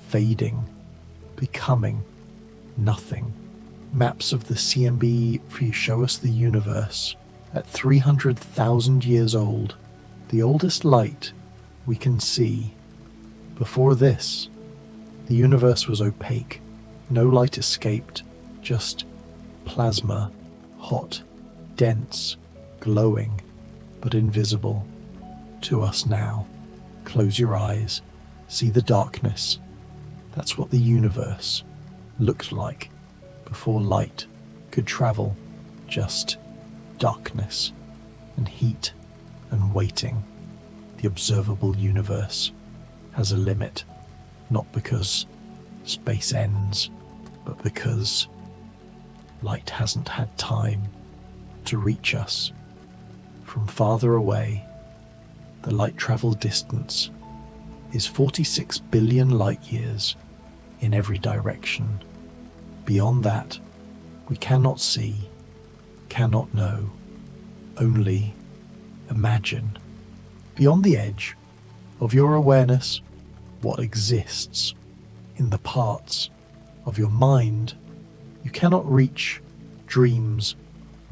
fading, becoming nothing. Maps of the CMB show us the universe at 300,000 years old, the oldest light we can see. Before this, the universe was opaque. No light escaped, just plasma, hot, dense, glowing, but invisible to us now. Close your eyes, see the darkness. That's what the universe looked like before light could travel, just darkness and heat and waiting. The observable universe has a limit, not because space ends, but because light hasn't had time to reach us. From farther away, the light travel distance is 46 billion light years in every direction. Beyond that, we cannot see, cannot know, only imagine. Beyond the edge of your awareness, what exists in the parts of your mind you cannot reach, dreams,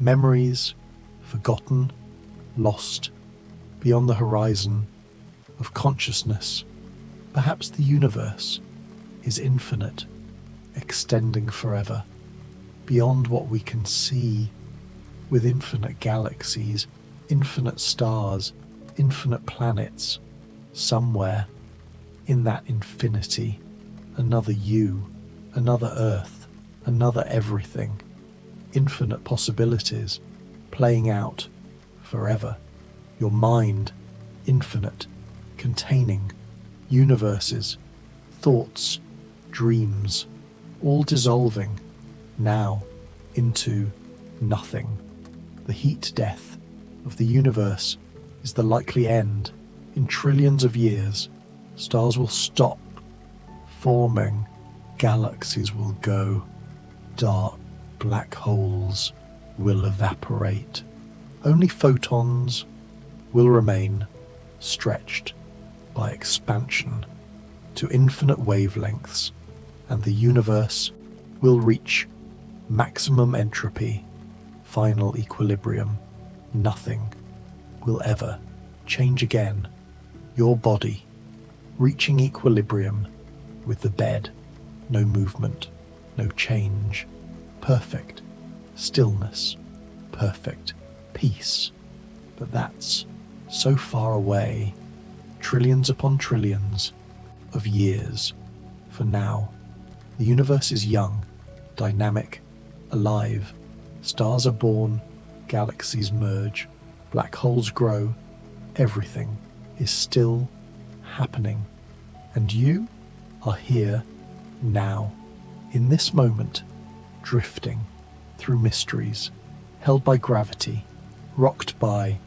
memories, forgotten, lost, beyond the horizon of consciousness. Perhaps the universe is infinite, extending forever, beyond what we can see, with infinite galaxies, infinite stars, infinite planets. Somewhere in that infinity, another you, another Earth, another everything, infinite possibilities playing out forever. Your mind, infinite, containing universes, thoughts, dreams, all dissolving now into nothing. The heat death of the universe is the likely end. In trillions of years, stars will stop forming, galaxies will go dark, black holes will evaporate. Only photons will remain, stretched by expansion to infinite wavelengths, and the universe will reach maximum entropy, final equilibrium. Nothing will ever change again. Your body reaching equilibrium with the bed, no movement, no change, perfect stillness, perfect peace. But that's so far away, trillions upon trillions of years. For now, the universe is young, dynamic, alive. Stars are born, galaxies merge, black holes grow. Everything is still happening. And you are here now, in this moment, drifting through mysteries, held by gravity, rocked by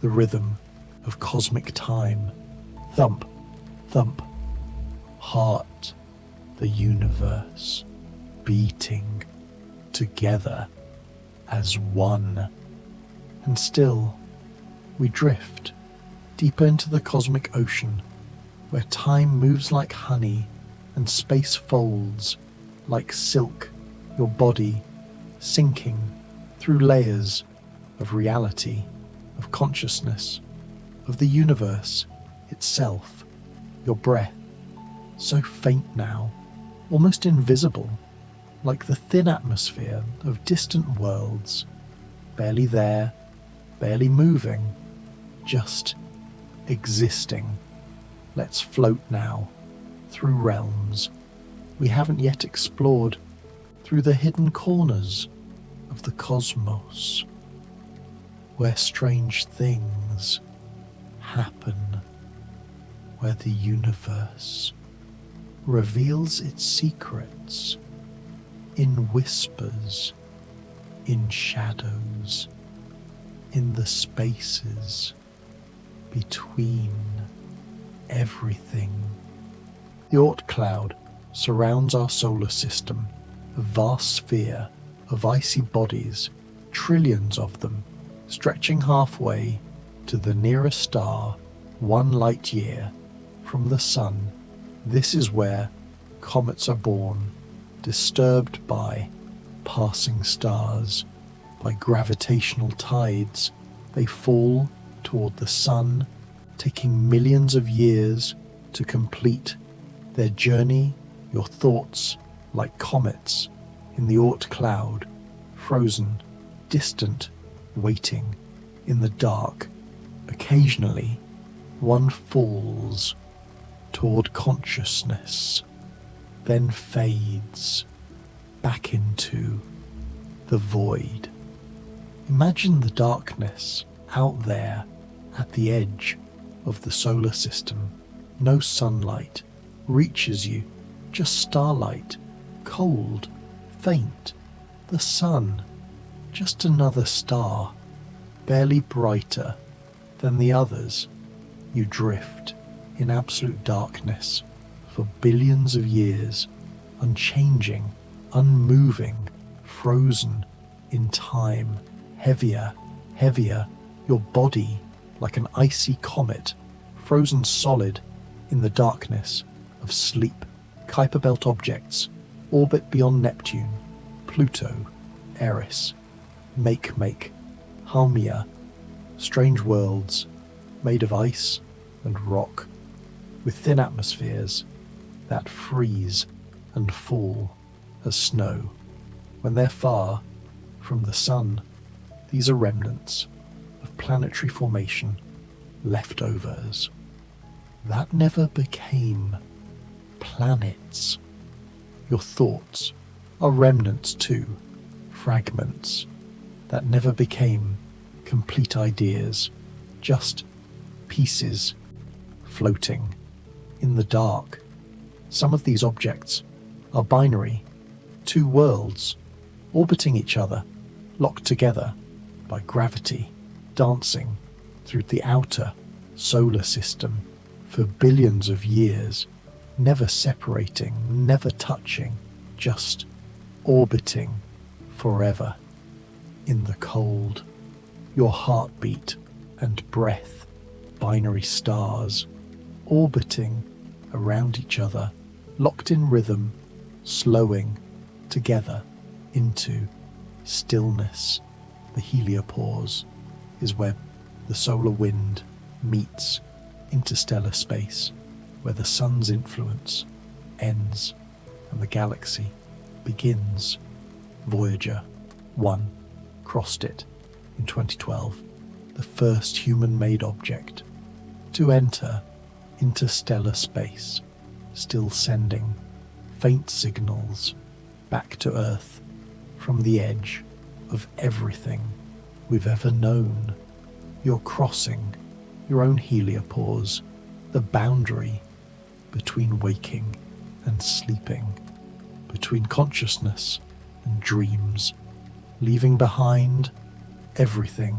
the rhythm of cosmic time. Thump, thump, heart, the universe, beating together as one. And still, we drift deeper into the cosmic ocean, where time moves like honey and space folds like silk, your body sinking through layers of reality, of consciousness, of the universe itself. Your breath, so faint now, almost invisible, like the thin atmosphere of distant worlds, barely there, barely moving, just existing. Let's float now through realms we haven't yet explored, through the hidden corners of the cosmos, where strange things happen, where the universe reveals its secrets in whispers, in shadows, in the spaces between everything. The Oort cloud surrounds our solar system, a vast sphere of icy bodies, trillions of them, stretching halfway to the nearest star, 1 light year from the sun. This is where comets are born, disturbed by passing stars, by gravitational tides. They fall toward the sun, taking millions of years to complete their journey. Your thoughts, like comets in the Oort cloud, frozen, distant, waiting in the dark. Occasionally, one falls toward consciousness, then fades back into the void. Imagine the darkness out there at the edge of the solar system. No sunlight reaches you, just starlight, cold, faint. The sun, just another star, barely brighter than the others. You drift in absolute darkness for billions of years, unchanging, unmoving, frozen in time, heavier, heavier, your body like an icy comet, frozen solid in the darkness of sleep. Kuiper belt objects orbit beyond Neptune, Pluto, Eris, Make, Haumea, strange worlds made of ice and rock, with thin atmospheres that freeze and fall as snow. When they're far from the sun, these are remnants of planetary formation, leftovers that never became planets. Your thoughts are remnants too, fragments that never became complete ideas, just pieces floating in the dark. Some of these objects are binary, 2 worlds orbiting each other, locked together by gravity, dancing through the outer solar system for billions of years, never separating, never touching, just orbiting forever in the cold. Your heartbeat and breath, binary stars orbiting around each other, locked in rhythm, slowing together into stillness. The heliopause is where the solar wind meets interstellar space, where the sun's influence ends and the galaxy begins. Voyager 1 crossed it in 2012, the first human-made object to enter interstellar space, still sending faint signals back to Earth from the edge of everything we've ever known. You're crossing your own heliopause, the boundary between waking and sleeping, between consciousness and dreams, leaving behind everything.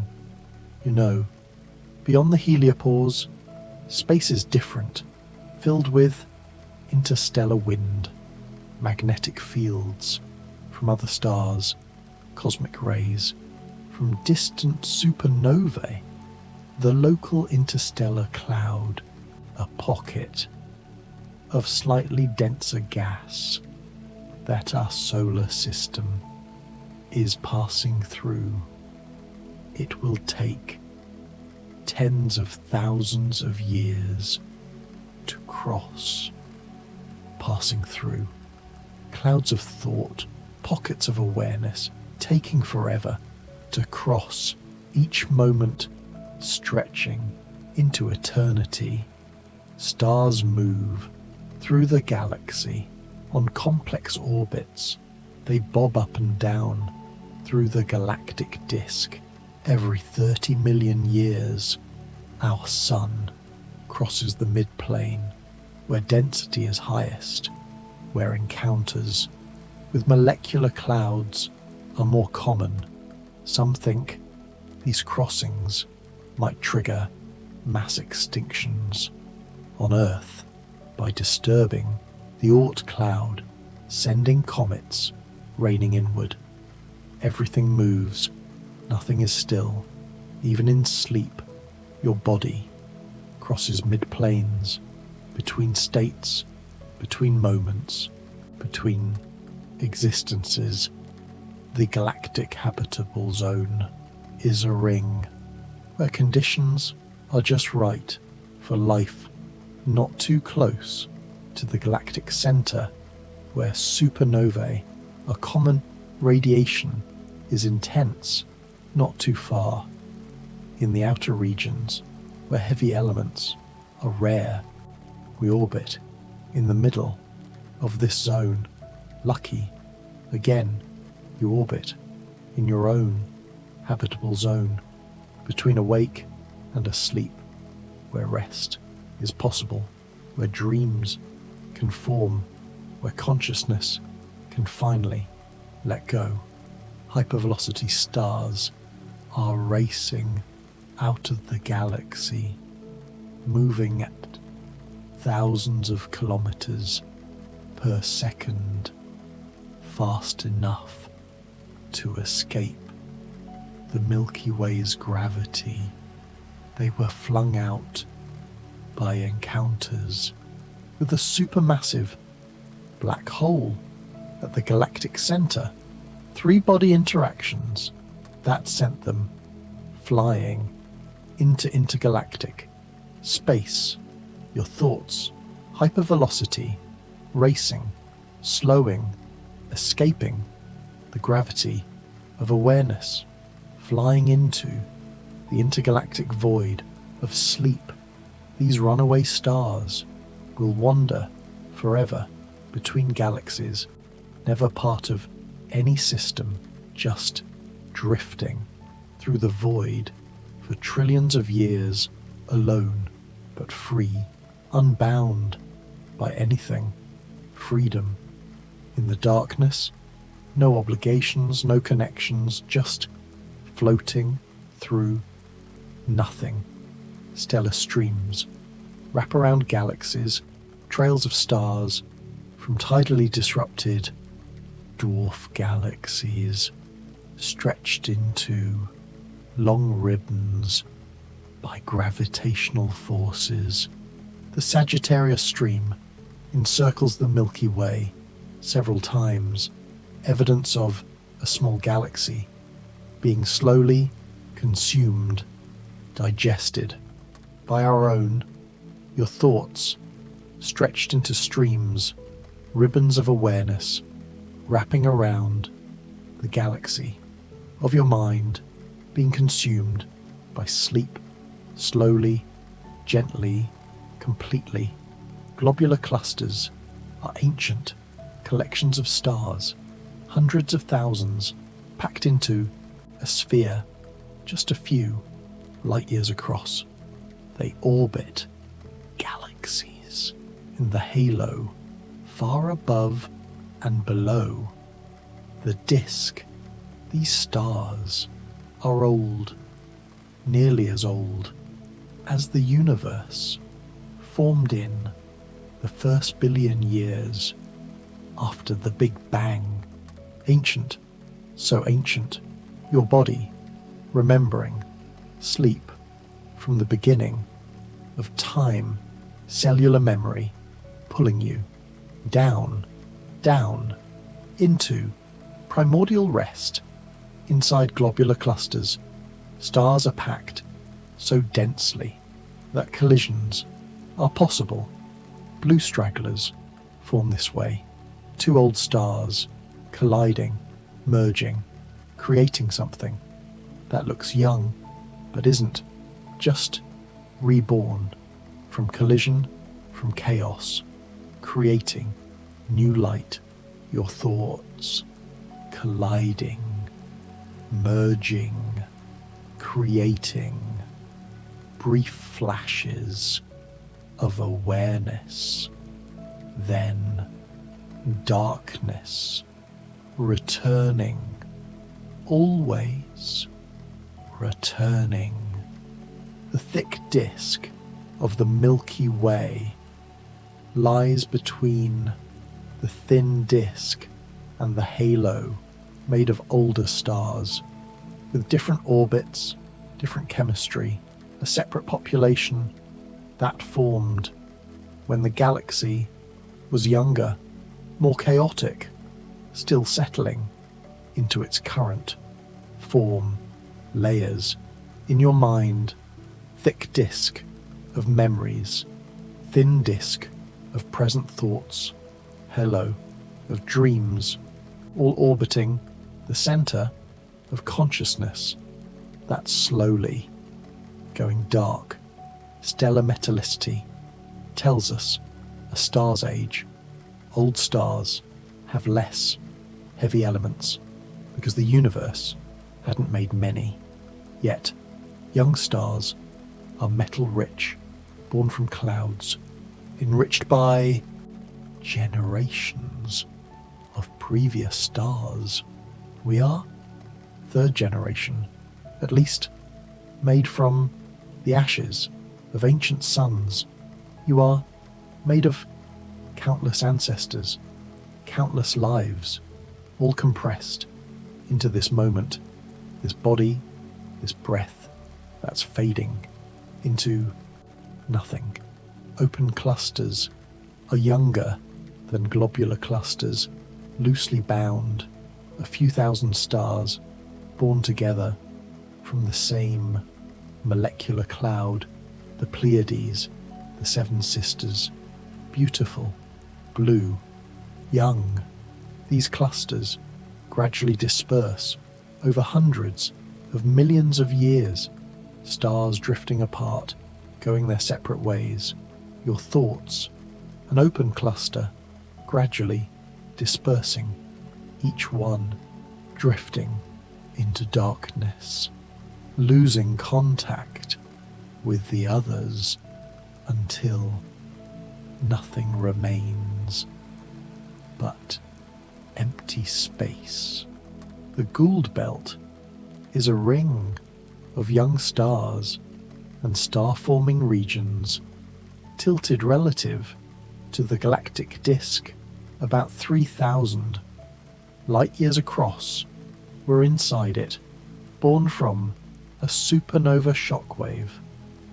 You know, beyond the heliopause, space is different, filled with interstellar wind, magnetic fields from other stars, cosmic rays from distant supernovae, the local interstellar cloud, a pocket of slightly denser gas that our solar system is passing through. It will take tens of thousands of years to cross, passing through clouds of thought, pockets of awareness, taking forever to cross, each moment stretching into eternity. Stars move through the galaxy on complex orbits. They bob up and down through the galactic disk. Every 30 million years, our sun crosses the midplane, where density is highest, where encounters with molecular clouds are more common. Some think these crossings might trigger mass extinctions on Earth by disturbing the Oort cloud, sending comets raining inward. Everything moves, nothing is still. Even in sleep, your body crosses mid-planes, between states, between moments, between existences. The galactic habitable zone is a ring where conditions are just right for life, not too close to the galactic center, where supernovae are common, radiation is intense, not too far. In the outer regions, where heavy elements are rare, we orbit in the middle of this zone. Lucky, again, you orbit in your own habitable zone, between awake and asleep, where rest is possible, where dreams can form, where consciousness can finally let go. Hypervelocity stars are racing out of the galaxy, moving at thousands of kilometers per second, fast enough to escape the Milky Way's gravity. They were flung out by encounters with a supermassive black hole at the galactic center. 3 body interactions that sent them flying into intergalactic space. Your thoughts, hypervelocity, racing, slowing, escaping the gravity of awareness, flying into the intergalactic void of sleep. These runaway stars will wander forever between galaxies, never part of any system, just drifting through the void for trillions of years, alone, but free, unbound by anything. Freedom. In the darkness, no obligations, no connections, just floating through nothing. Stellar streams wrap around galaxies, trails of stars from tidally disrupted dwarf galaxies, stretched into long ribbons by gravitational forces. The Sagittarius stream encircles the Milky Way several times, evidence of a small galaxy being slowly consumed, digested by our own. Your thoughts, stretched into streams ribbons of awareness wrapping around the galaxy of your mind, being consumed by sleep, slowly, gently, completely. Globular clusters are ancient collections of stars, hundreds of thousands, packed into a sphere just a few light years across. They orbit galaxies in the halo far above and below the disk. These stars are old, nearly as old as the universe, formed in the first billion years after the Big Bang. Ancient, so ancient, your body, remembering, sleep from the beginning of time, cellular memory, pulling you down, down, into primordial rest. Inside globular clusters, stars are packed so densely that collisions are possible. Blue stragglers form this way, two old stars colliding, merging, creating something that looks young but isn't, just reborn from collision, from chaos, creating new light. Your thoughts colliding, merging, creating brief flashes of awareness, then darkness, returning, always returning. The thick disk of the Milky Way lies between the thin disk and the halo made of older stars, with different orbits, different chemistry, a separate population that formed when the galaxy was younger, more chaotic, still settling into its current form. Layers in your mind, thick disk of memories, thin disk of present thoughts, halo of dreams, all orbiting the center of consciousness that's slowly going dark. Stellar metallicity tells us a star's age. Old stars have less heavy elements because the universe hadn't made many. Yet, young stars are metal-rich, born from clouds, enriched by generations of previous stars. We are third generation, at least, made from the ashes of ancient suns. You are made of countless ancestors, countless lives, all compressed into this moment, this body, this breath that's fading into nothing. Open clusters are younger than globular clusters, loosely bound, a few thousand stars born together from the same molecular cloud, the Pleiades, the Seven Sisters, beautiful, blue, young. These clusters gradually disperse over hundreds of millions of years, stars drifting apart, going their separate ways. Your thoughts, an open cluster, gradually dispersing, each one drifting into darkness, losing contact with the others until nothing remains but empty space. The Gould Belt is a ring of young stars and star-forming regions, tilted relative to the galactic disk, about 3,000 light-years across. We're inside it, born from a supernova shockwave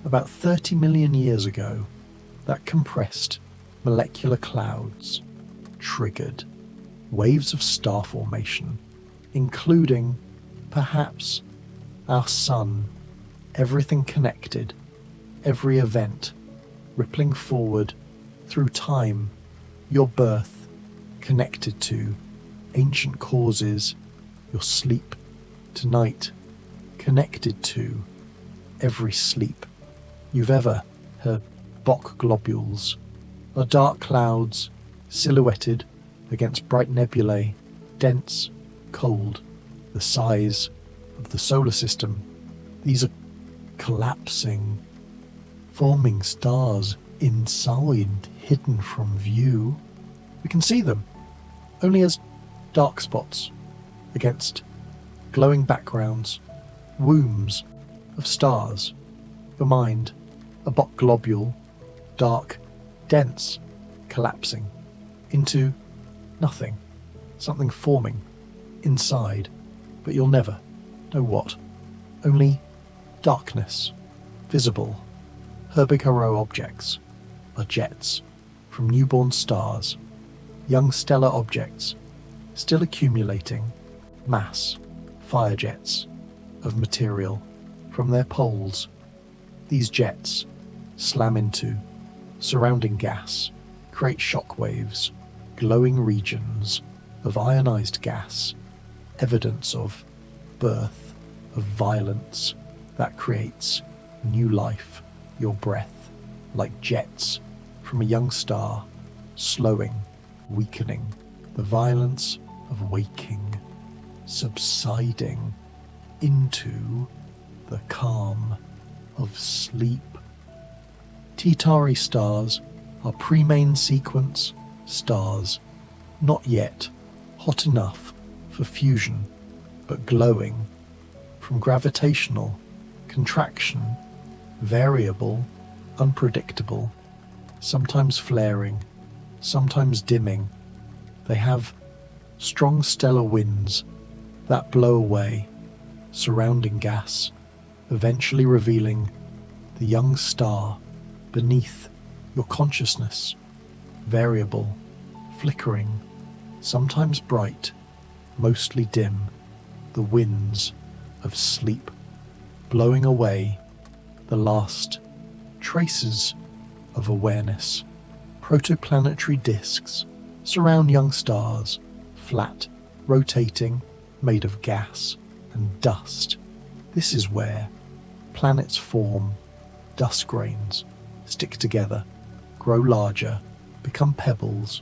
about 30 million years ago that compressed molecular clouds, triggered waves of star formation, including, perhaps, our sun, everything connected, every event rippling forward through time, your birth, connected to ancient causes, your sleep tonight, connected to every sleep you've ever heard. Bok globules are dark clouds silhouetted against bright nebulae, dense, cold, the size of the solar system. These are collapsing, forming stars inside, hidden from view. We can see them only as dark spots against glowing backgrounds, wombs of stars. The mind, a Bok globule, dark, dense, collapsing into nothing, something forming inside, but you'll never know what. Only darkness, visible. Herbig-Haro objects are jets from newborn stars, young stellar objects still accumulating mass, fire jets of material from their poles. These jets slam into surrounding gas, create shock waves, glowing regions of ionized gas, evidence of birth, of violence that creates new life, your breath, like jets from a young star, slowing, weakening, the violence of waking, subsiding into the calm of sleep. T-Tauri stars are pre-main sequence stars, not yet hot enough for fusion, but glowing from gravitational contraction, variable, unpredictable, sometimes flaring, sometimes dimming. They have strong stellar winds that blow away surrounding gas, eventually revealing the young star beneath your consciousness, variable, flickering, sometimes bright, mostly dim, the winds of sleep, blowing away the last traces of awareness. Protoplanetary disks surround young stars, flat, rotating, made of gas and dust. This is where planets form. Dust grains stick together, grow larger, become pebbles,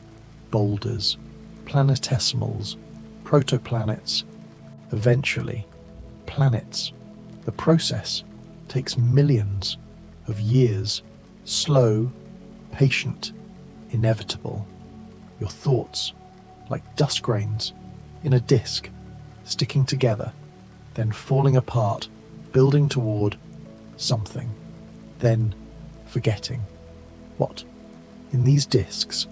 boulders, planetesimals, protoplanets, eventually planets. The process takes millions of years, slow, patient, inevitable. Your thoughts, like dust grains in a disk, sticking together, then falling apart, building toward something, then forgetting. What? In these disks,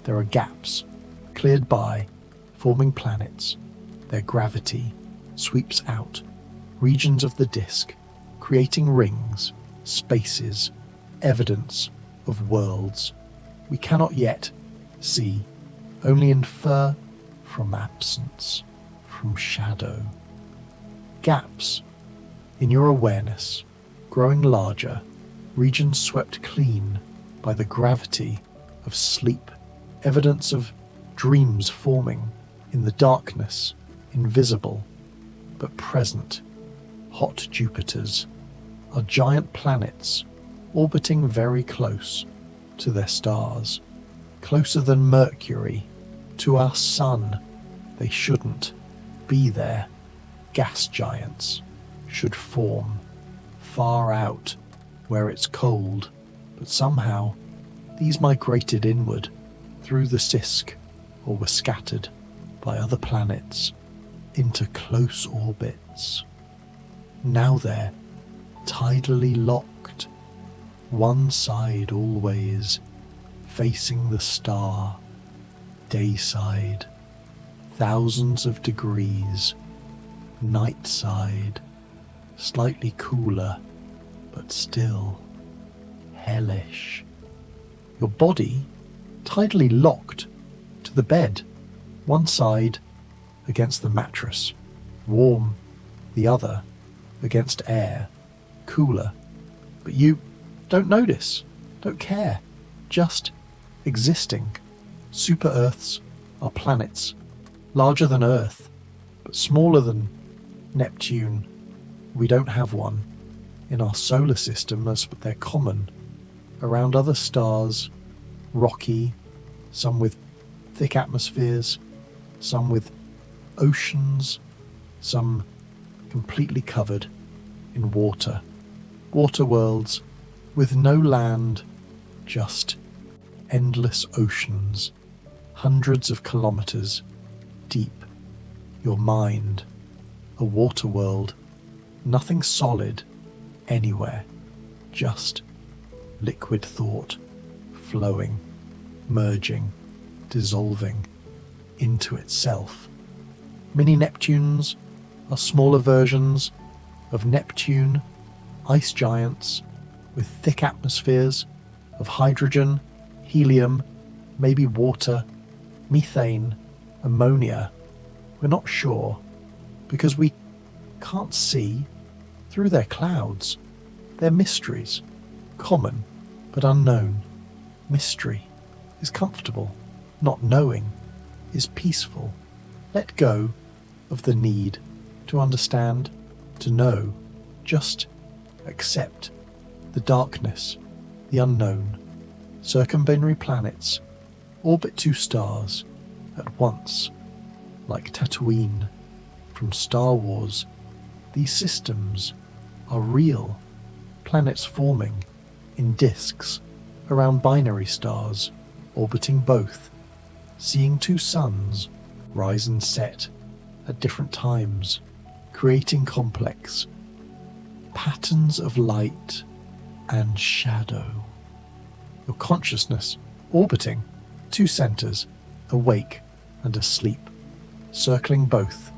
there are gaps, cleared by, forming planets. Their gravity sweeps out regions of the disk, creating rings, spaces, evidence of worlds we cannot yet see, only infer from absence, from shadow. Gaps in your awareness, growing larger, regions swept clean by the gravity of sleep, evidence of dreams forming in the darkness, invisible but present. Hot Jupiters are giant planets orbiting very close to their stars, closer than Mercury to our sun. They shouldn't be there. Gas giants should form far out where it's cold, but somehow these migrated inward through the Sisk or were scattered by other planets into close orbits. Now they're tidally locked, one side always facing the star, day side, thousands of degrees, night side, slightly cooler, but still hellish. Your body tidally locked to the bed, one side against the mattress, warm, the other against air, cooler. But you don't notice, don't care, just existing. Super Earths are planets larger than Earth, but smaller than Neptune. We don't have one in our solar system as they're common around other stars, rocky, some with thick atmospheres, some with oceans, some completely covered in water. Water worlds with no land, just endless oceans, hundreds of kilometers deep. Your mind, a water world, nothing solid anywhere, just liquid thought, flowing, merging, dissolving into itself. Mini Neptunes are smaller versions of Neptune, ice giants with thick atmospheres of hydrogen, helium, maybe water, methane, ammonia. We're not sure because we can't see through their clouds. They're mysteries, common but unknown. Mystery is comfortable, not knowing is peaceful. Let go of the need to understand, to know, just accept the darkness, the unknown. Circumbinary planets orbit two stars at once, like Tatooine from Star Wars. These systems are real, planets forming in disks around binary stars, orbiting both, seeing two suns rise and set at different times, creating complex patterns of light and shadow. Your consciousness orbiting two centers, awake and asleep, circling both,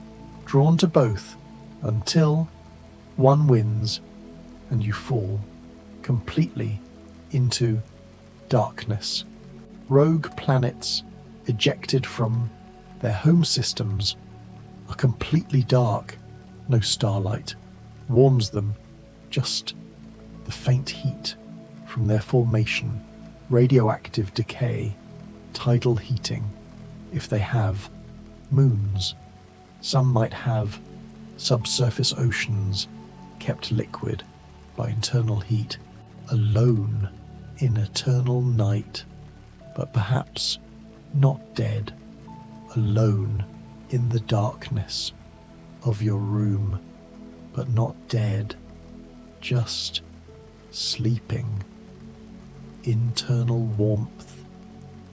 drawn to both until one wins and you fall completely into darkness. Rogue planets ejected from their home systems are completely dark. No starlight warms them, just the faint heat from their formation, radioactive decay, tidal heating, if they have moons. Some might have subsurface oceans kept liquid by internal heat, alone in eternal night, but perhaps not dead, alone in the darkness of your room, but not dead, just sleeping. Internal warmth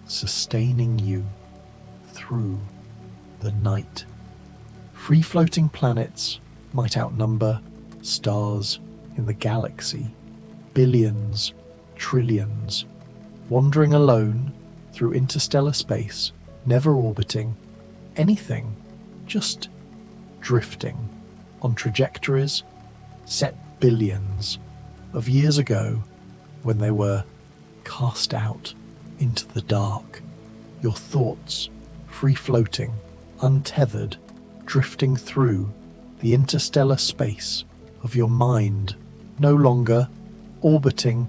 sustaining you through the night. Free-floating planets might outnumber stars in the galaxy, billions, trillions, wandering alone through interstellar space, never orbiting anything, just drifting on trajectories set billions of years ago when they were cast out into the dark. Your thoughts free-floating, untethered, drifting through the interstellar space of your mind, no longer orbiting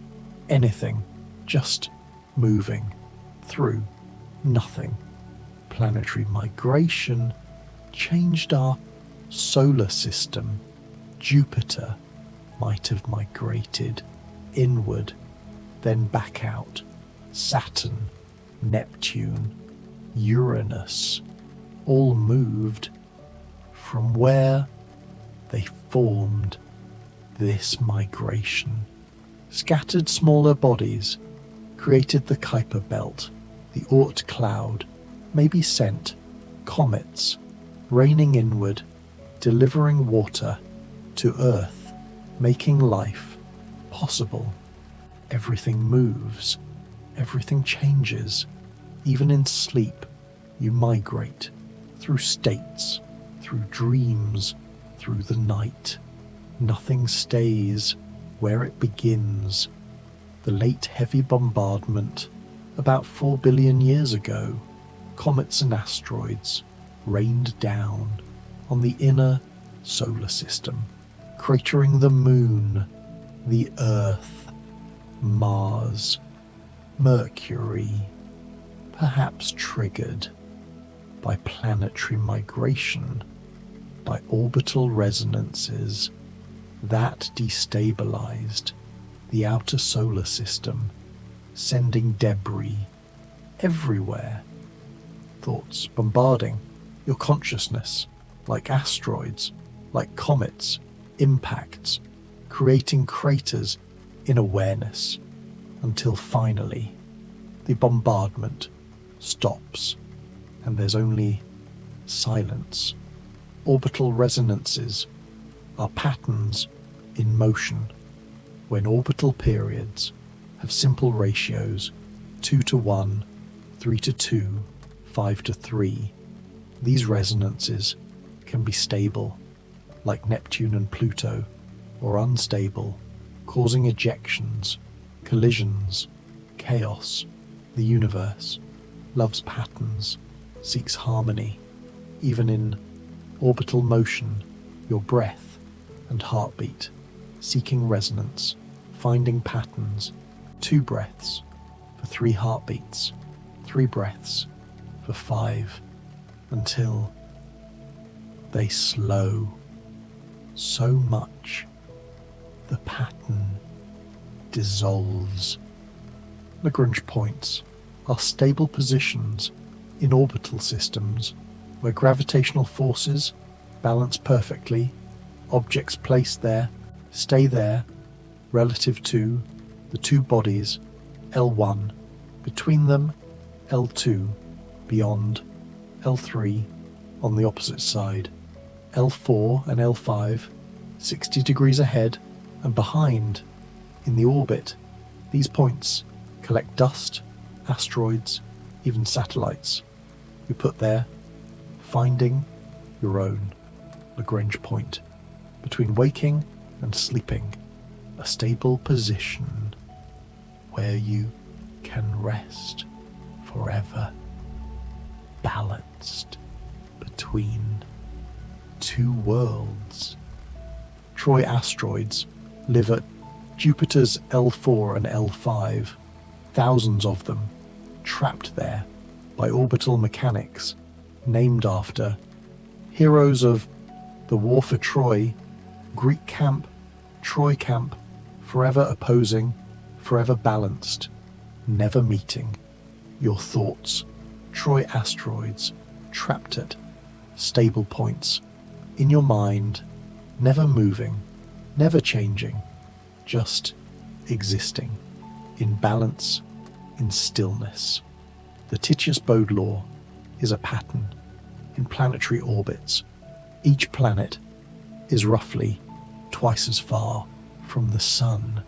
anything, just moving through nothing. Planetary migration changed our solar system. Jupiter might have migrated inward, then back out. Saturn, Neptune, Uranus, all moved from where they formed this migration. Scattered smaller bodies created the Kuiper belt, the Oort cloud, maybe sent comets raining inward, delivering water to Earth, making life possible. Everything moves, everything changes. Even in sleep, you migrate through states, through dreams, through the night. Nothing stays where it begins. The late heavy bombardment, about 4 billion years ago, comets and asteroids rained down on the inner solar system, cratering the moon, the Earth, Mars, Mercury, perhaps triggered by planetary migration, by orbital resonances that destabilized the outer solar system, sending debris everywhere. Thoughts bombarding your consciousness like asteroids, like comets, impacts, creating craters in awareness, until finally the bombardment stops and there's only silence. Orbital resonances are patterns in motion. When orbital periods have simple ratios 2:1, 3:2, 5:3, these resonances can be stable, like Neptune and Pluto, or unstable, causing ejections, collisions, chaos. The universe loves patterns, seeks harmony. Even in orbital motion, your breath and heartbeat, seeking resonance, finding patterns. 2 breaths for 3 heartbeats, 3 breaths for 5, until they slow so much the pattern dissolves. Lagrange points are stable positions in orbital systems where gravitational forces balance perfectly, objects placed there stay there relative to the 2 bodies, L1, between them, L2, beyond, L3, on the opposite side, L4 and L5, 60 degrees ahead and behind. In the orbit, these points collect dust, asteroids, even satellites. You put there, finding your own Lagrange point between waking and sleeping, a stable position where you can rest forever, balanced between 2 worlds. Troy asteroids live at Jupiter's L4 and L5, thousands of them trapped there by orbital mechanics named after heroes of the War for Troy, Greek camp, Troy camp, forever opposing, forever balanced, never meeting. Your thoughts, Troy asteroids, trapped at stable points in your mind, never moving, never changing, just existing, in balance, in stillness. The Titius-Bode law is a pattern in planetary orbits. Each planet is roughly twice as far from the Sun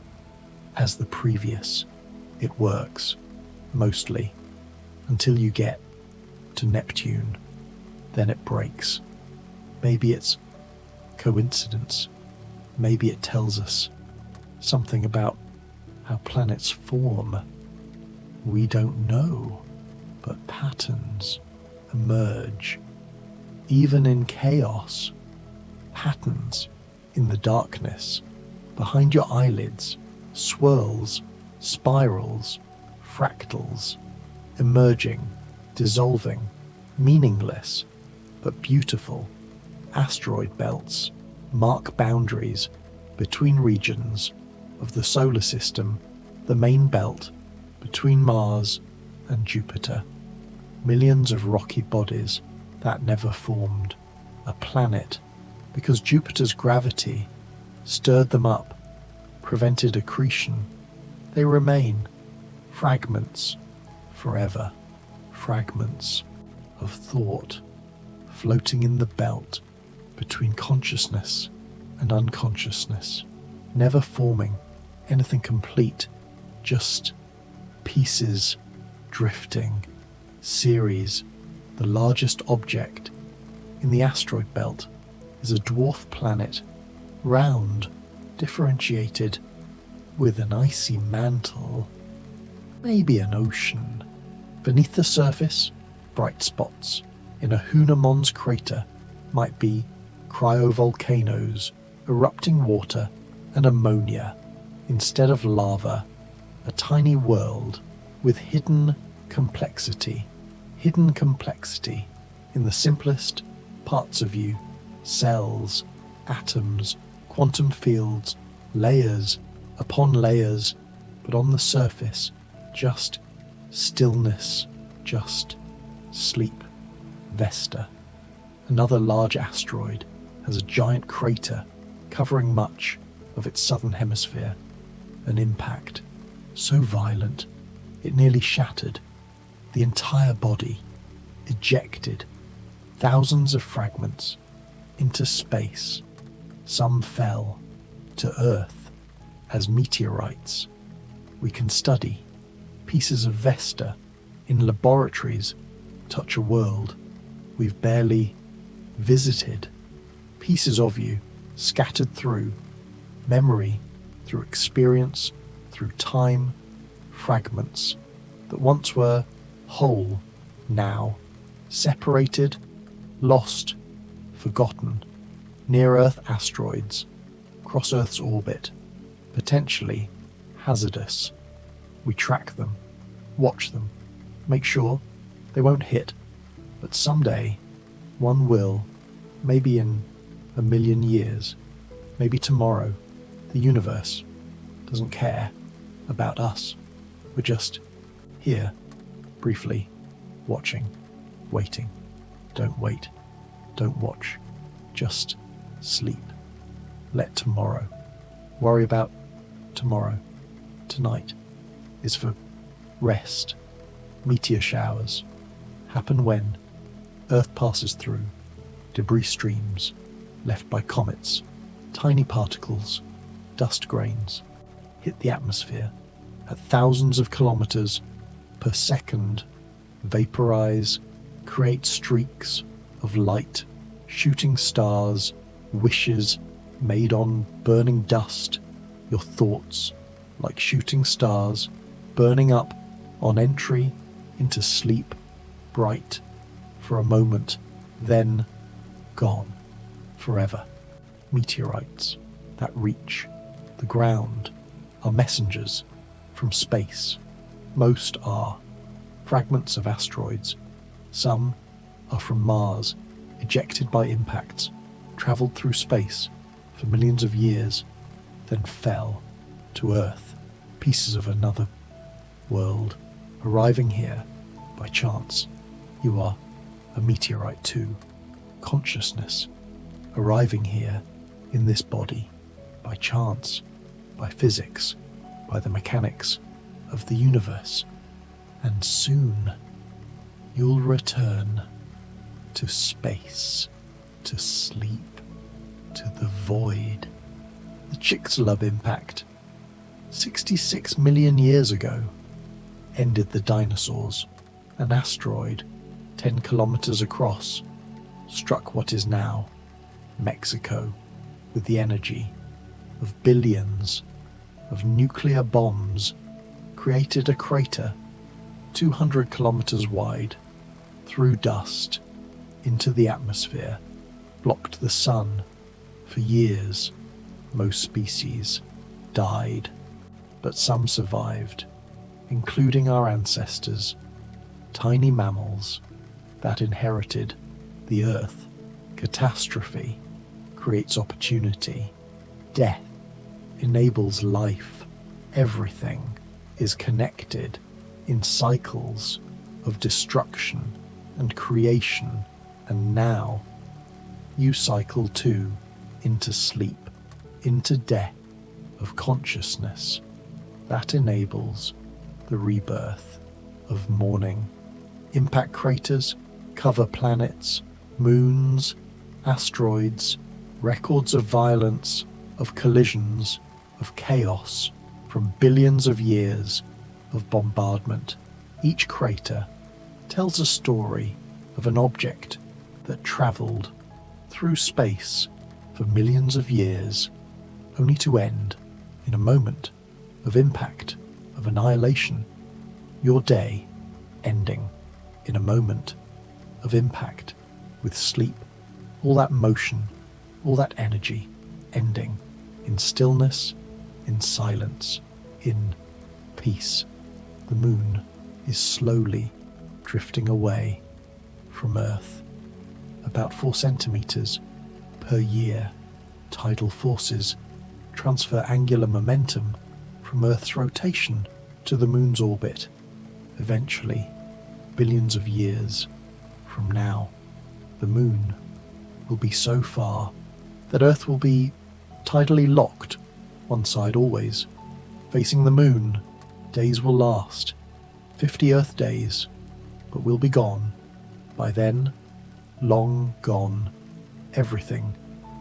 as the previous. It works, mostly, until you get to Neptune. Then it breaks. Maybe it's coincidence. Maybe it tells us something about how planets form. We don't know, but patterns emerge. Even in chaos, patterns in the darkness, behind your eyelids, swirls, spirals, fractals, emerging, dissolving, meaningless, but beautiful. Asteroid belts mark boundaries between regions of the solar system, the main belt between Mars and Jupiter. Millions of rocky bodies that never formed a planet because Jupiter's gravity stirred them up, prevented accretion. They remain fragments forever, fragments of thought floating in the belt between consciousness and unconsciousness, never forming anything complete, just pieces drifting. Ceres, the largest object in the asteroid belt, is a dwarf planet, round, differentiated, with an icy mantle, maybe an ocean. Beneath the surface, bright spots. In a Hunamons crater might be cryovolcanoes, erupting water and ammonia. Instead of lava, a tiny world with hidden complexity. Hidden complexity in the simplest parts of you, cells, atoms, quantum fields, layers upon layers, but on the surface, just stillness, just sleep. Vesta, another large asteroid, has a giant crater covering much of its southern hemisphere. An impact so violent it nearly shattered the entire body, ejected thousands of fragments into space. Some fell to Earth as meteorites. We can study pieces of Vesta in laboratories, touch a world we've barely visited. Pieces of you scattered through memory, through experience, through time, fragments that once were whole, now separated, lost, forgotten. Near-Earth asteroids cross Earth's orbit, potentially hazardous. We track them, watch them, make sure they won't hit, but someday one will, maybe in 1,000,000 years, maybe tomorrow. The universe doesn't care about us. We're just here, briefly, watching, waiting. Don't wait, don't watch, just sleep. Let tomorrow worry about tomorrow. Tonight is for rest. Meteor showers happen when Earth passes through debris streams left by comets. Tiny particles, dust grains, hit the atmosphere at thousands of kilometers per second, vaporize, create streaks of light, shooting stars, wishes made on burning dust, your thoughts like shooting stars, burning up on entry into sleep, bright for a moment, then gone forever. Meteorites that reach the ground are messengers from space. Most are fragments of asteroids. Some are from Mars, ejected by impacts, travelled through space for millions of years, then fell to Earth. Pieces of another world arriving here by chance. You are a meteorite too. Consciousness arriving here in this body by chance, by physics, by the mechanics of the universe. And soon you'll return to space, to sleep, to the void. The Chicxulub impact, 66 million years ago, ended the dinosaurs. An asteroid 10 kilometers across struck what is now Mexico with the energy of billions of nuclear bombs, created a crater 200 kilometers wide, threw dust into the atmosphere, blocked the sun for years. Most species died, but some survived, including our ancestors, tiny mammals that inherited the earth. Catastrophe creates opportunity. Death enables life. Everything is connected in cycles of destruction and creation, and now you cycle too into sleep, into death of consciousness that enables the rebirth of morning. Impact craters cover planets, moons, asteroids, records of violence, of collisions, of chaos from billions of years of bombardment. Each crater tells a story of an object that traveled through space for millions of years, only to end in a moment of impact, of annihilation. Your day ending in a moment of impact, with sleep, all that motion, all that energy ending in stillness, in silence, in peace. The moon is slowly drifting away from Earth. about 4 centimeters per year. Tidal forces transfer angular momentum from Earth's rotation to the Moon's orbit. Eventually, billions of years from now, the Moon will be so far that Earth will be tidally locked, one side always, facing the Moon. Days will last 50 Earth days, but we'll be gone. By then, long gone, everything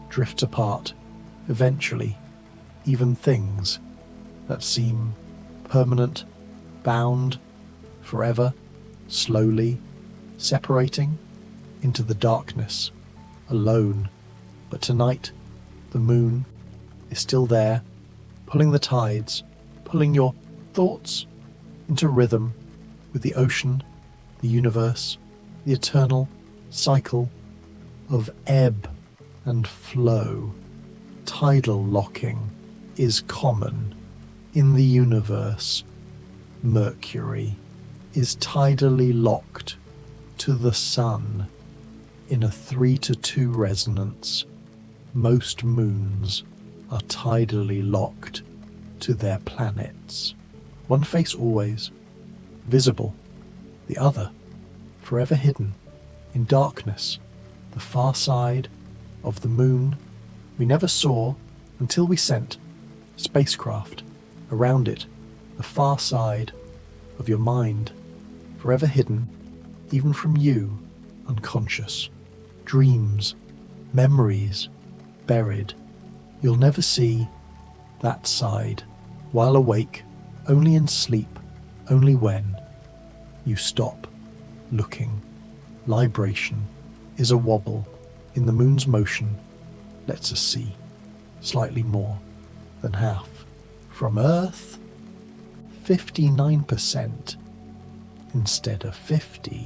drifts apart. Eventually, even things that seem permanent, bound, forever, slowly separating into the darkness, alone. But tonight, the Moon is still there, pulling the tides, pulling your thoughts into rhythm with the ocean, the universe, the eternal cycle of ebb and flow. Tidal locking is common in the universe. Mercury is tidally locked to the Sun in a 3-to-2 resonance. Most moons are tidally locked to their planets. One face always visible, the other forever hidden in darkness. The far side of the Moon we never saw until we sent spacecraft around it. The far side of your mind, forever hidden, even from you, unconscious. Dreams, memories, buried. You'll never see that side while awake, only in sleep, only when you stop looking. Libration is a wobble in the Moon's motion. Lets us see slightly more than half. From Earth, 59% instead of 50.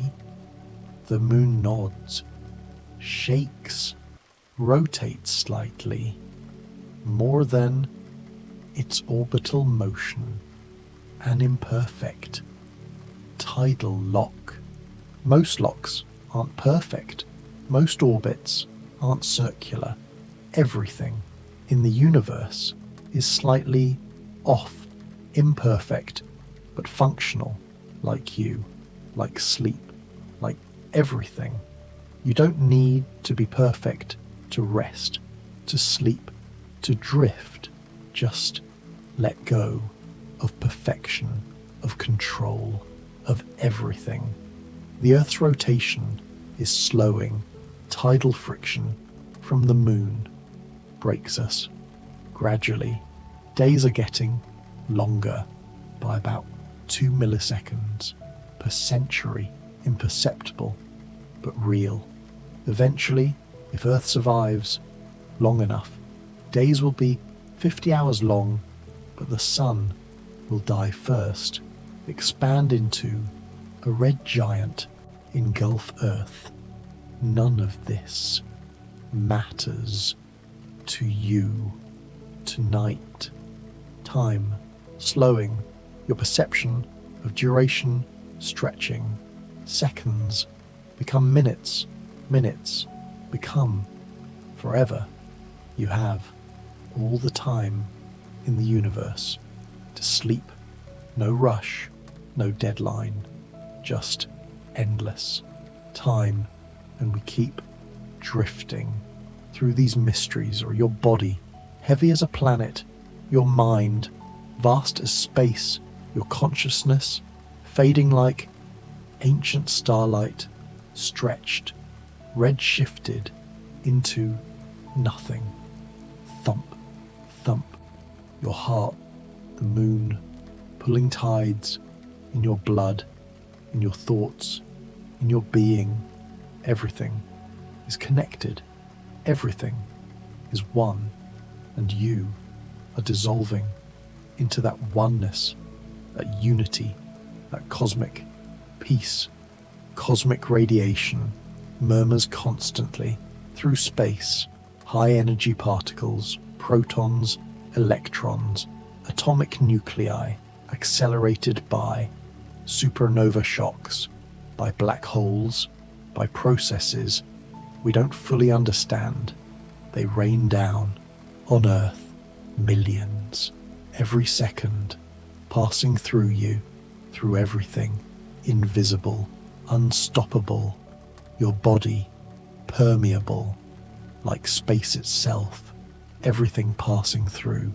The Moon nods, shakes, rotates slightly, more than its orbital motion. An imperfect tidal lock. Most locks aren't perfect. Most orbits aren't circular. Everything in the universe is slightly off, imperfect, but functional, like you, like sleep, like everything. You don't need to be perfect to rest, to sleep, to drift. Just let go of perfection, of control, of everything. The Earth's rotation is slowing. Tidal friction from the Moon breaks us. Gradually, days are getting longer by about 2 milliseconds per century. Imperceptible, but real. Eventually, if Earth survives long enough, days will be 50 hours long, but the Sun will die first, expand into a red giant, engulf Earth. None of this matters to you tonight. Time slowing, your perception of duration stretching. Seconds become minutes, minutes become forever. You have all the time in the universe to sleep. No rush, no deadline, just endless time. And we keep drifting through these mysteries, or your body, heavy as a planet, your mind, vast as space, your consciousness, fading like ancient starlight, stretched, red-shifted into nothing. Thump, thump, your heart, the Moon, pulling tides in your blood, in your thoughts, in your being. Everything is connected. Everything is one, and you are dissolving into that oneness, that unity, that cosmic peace. Cosmic radiation murmurs constantly through space. High energy particles, protons, electrons, atomic nuclei, accelerated by supernova shocks, by black holes, by processes we don't fully understand, they rain down on Earth, millions, every second, passing through you, through everything, invisible, unstoppable, your body, permeable, like space itself, everything passing through,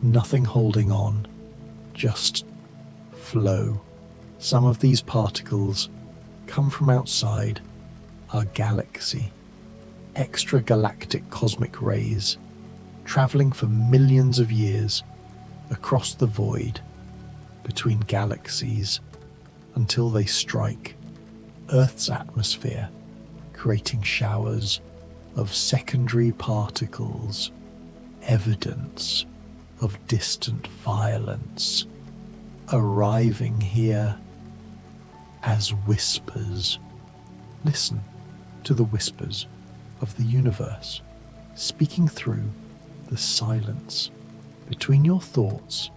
nothing holding on, just flow. Some of these particles come from outside our galaxy, extragalactic cosmic rays, traveling for millions of years across the void between galaxies until they strike Earth's atmosphere, creating showers of secondary particles, evidence of distant violence, arriving here as whispers. Listen to the whispers of the universe, speaking through the silence between your thoughts.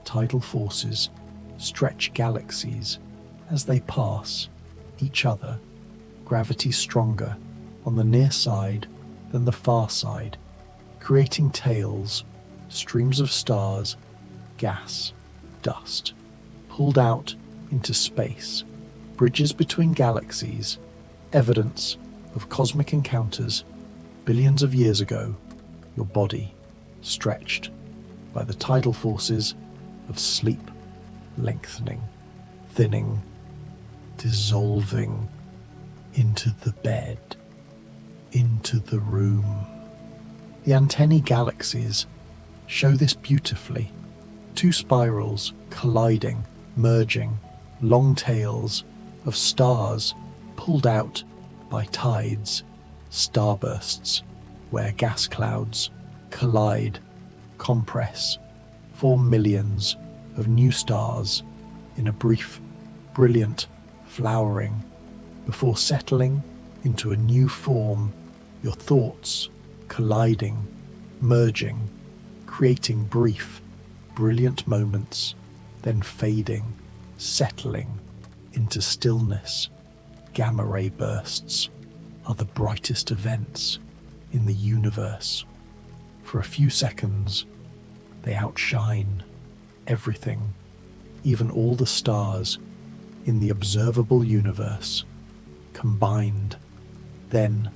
Tidal forces stretch galaxies as they pass each other, gravity stronger on the near side than the far side, creating tails, streams of stars, gas, dust, pulled out into space, bridges between galaxies, evidence of cosmic encounters billions of years ago, your body stretched by the tidal forces of sleep, lengthening, thinning, dissolving into the bed, into the room. The antennae galaxies show this beautifully. Two spirals colliding, merging, long tails of stars pulled out by tides, starbursts, where gas clouds collide, compress, form millions of new stars in a brief, brilliant flowering before settling into a new form, your thoughts colliding, merging, creating brief, brilliant moments, then fading, settling into stillness. Gamma ray bursts are the brightest events in the universe. For a few seconds, they outshine everything, even all the stars in the observable universe combined. Then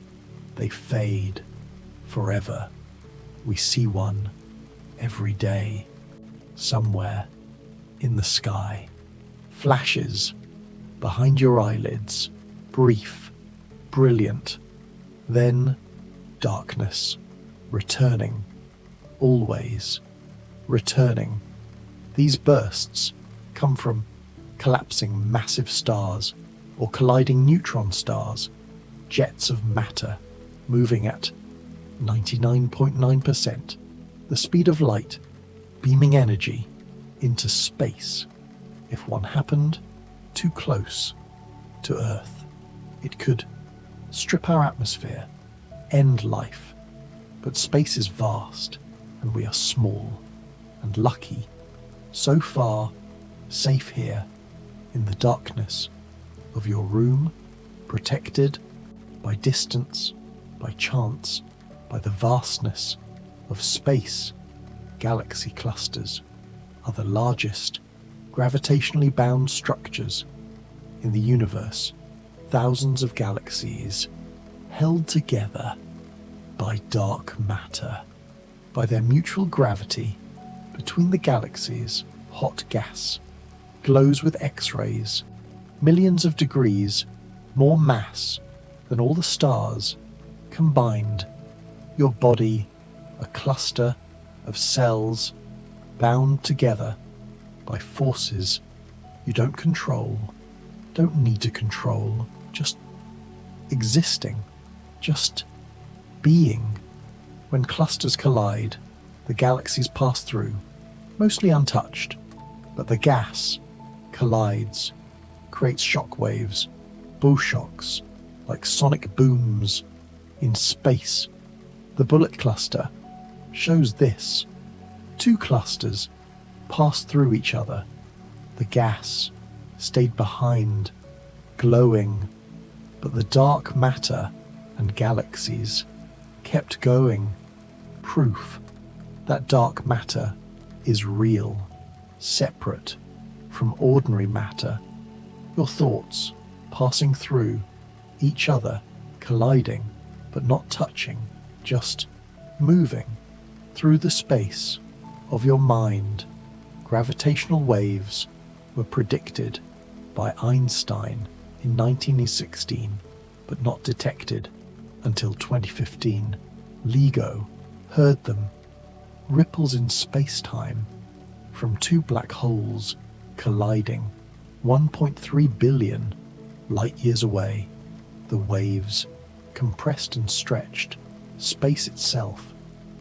they fade forever. We see one every day, somewhere in the sky. Flashes behind your eyelids, brief, brilliant, then darkness, returning, always returning. These bursts come from collapsing massive stars or colliding neutron stars, jets of matter moving at 99.9% the speed of light, beaming energy into space. If one happened too close to Earth, it could strip our atmosphere, end life. But space is vast, and we are small and lucky, so far safe here in the darkness of your room, protected by distance, by chance, by the vastness of space. Galaxy clusters are the largest gravitationally bound structures in the universe. Thousands of galaxies held together by dark matter, by their mutual gravity. Between the galaxies, hot gas glows with X-rays, millions of degrees more mass than all the stars combined. Your body, a cluster of cells bound together by forces you don't control, don't need to control, just existing, just being. When clusters collide, the galaxies pass through, mostly untouched, but the gas collides, creates shock waves, bull shocks, like sonic booms in space. The bullet cluster shows this. Two clusters passed through each other. The gas stayed behind, glowing, but the dark matter and galaxies kept going, proof that dark matter is real, separate from ordinary matter. Your thoughts passing through each other, colliding but not touching, just moving through the space of your mind. Gravitational waves were predicted by Einstein in 1916, but not detected until 2015. LIGO heard them. Ripples in space-time from two black holes colliding 1.3 billion light-years away. The waves compressed and stretched space itself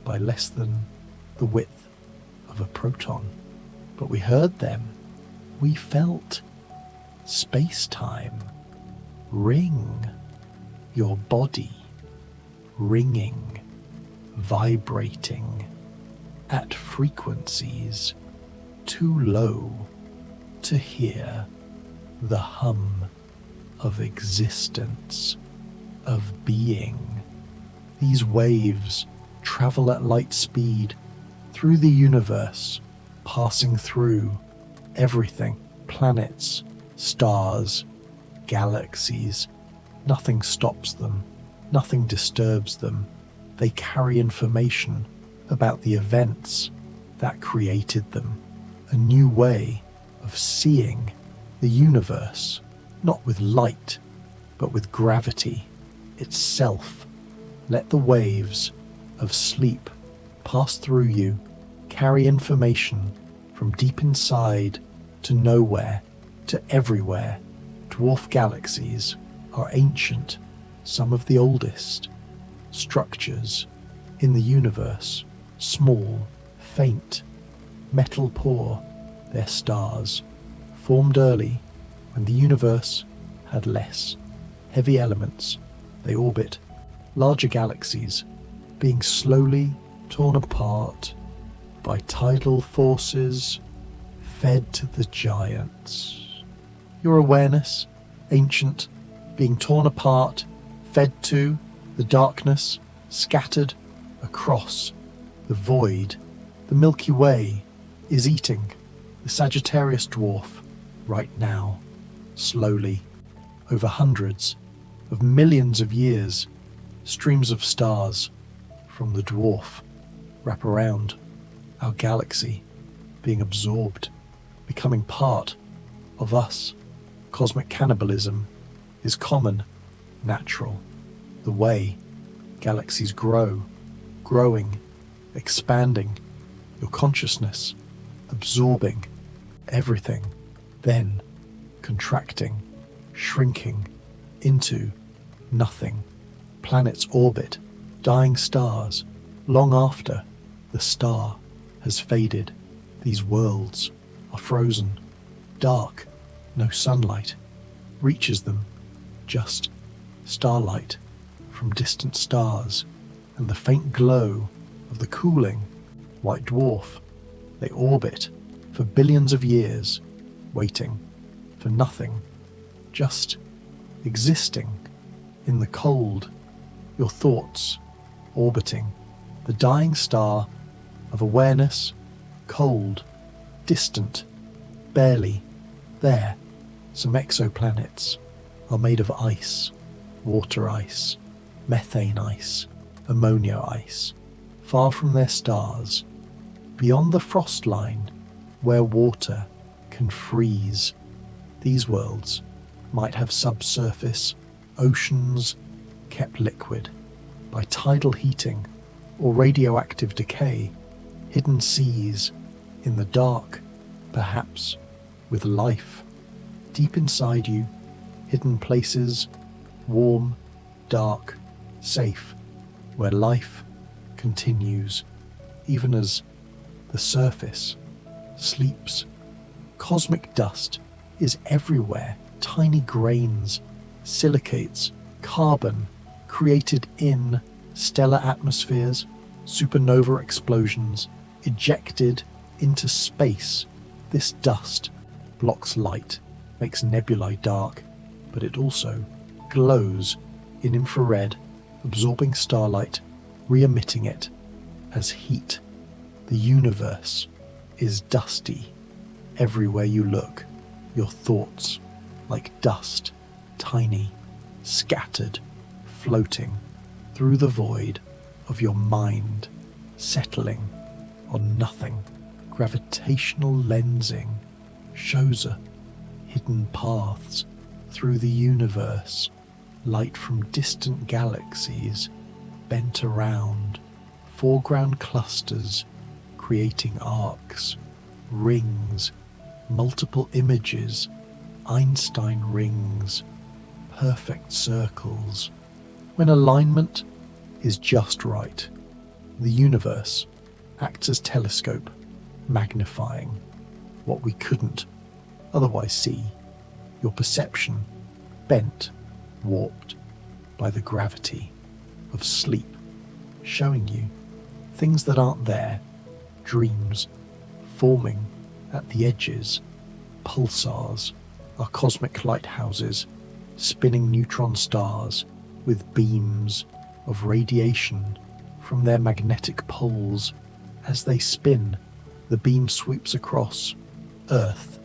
by less than the width of a proton. But we heard them. We felt space-time ring, your body ringing, vibrating at frequencies too low to hear the hum of existence, of being. These waves travel at light speed through the universe, passing through everything, planets, stars, galaxies. Nothing stops them, nothing disturbs them. They carry information about the events that created them, a new way of seeing the universe, not with light, but with gravity itself. Let the waves of sleep pass through you, carry information from deep inside to nowhere, to everywhere. Dwarf galaxies are ancient, some of the oldest structures in the universe, small, faint, metal poor. Their stars formed early when the universe had less heavy elements. They orbit larger galaxies, being slowly torn apart by tidal forces fed to the giants. Your awareness, ancient, being torn apart, fed to the darkness, scattered across the void. The Milky Way is eating the Sagittarius dwarf right now, slowly, over hundreds of millions of years. Streams of stars from the dwarf wrap around our galaxy, being absorbed, becoming part of us. Cosmic cannibalism is common, natural. The way galaxies grow, growing, expanding, your consciousness absorbing everything, then contracting, shrinking into nothing. Planets orbit dying stars long after the star has faded. These worlds are frozen, dark, no sunlight reaches them, just starlight from distant stars and the faint glow of the cooling white dwarf. They orbit for billions of years, waiting for nothing, just existing in the cold. Your thoughts orbiting the dying star of awareness, cold, distant, barely there. Some exoplanets are made of ice, water ice, methane ice, ammonia ice, far from their stars, beyond the frost line where water can freeze. These worlds might have subsurface oceans kept liquid by tidal heating or radioactive decay, hidden seas in the dark, perhaps with life deep inside you, hidden places, warm, dark, safe, where life continues, even as the surface sleeps. Cosmic dust is everywhere, tiny grains, silicates, carbon created in stellar atmospheres, supernova explosions, ejected into space. This dust blocks light, makes nebulae dark, but it also glows in infrared absorbing starlight, re-emitting it as heat. The universe is dusty. Everywhere you look, your thoughts, like dust, tiny, scattered, floating through the void of your mind, settling on nothing. Gravitational lensing shows a hidden paths through the universe, light from distant galaxies bent around, foreground clusters creating arcs, rings, multiple images, Einstein rings, perfect circles. When alignment is just right, the universe acts as telescope, magnifying what we couldn't otherwise see. Your perception bent, warped by the gravity of sleep, showing you things that aren't there, dreams forming at the edges. Pulsars are cosmic lighthouses, spinning neutron stars with beams of radiation from their magnetic poles. As they spin, the beam sweeps across Earth.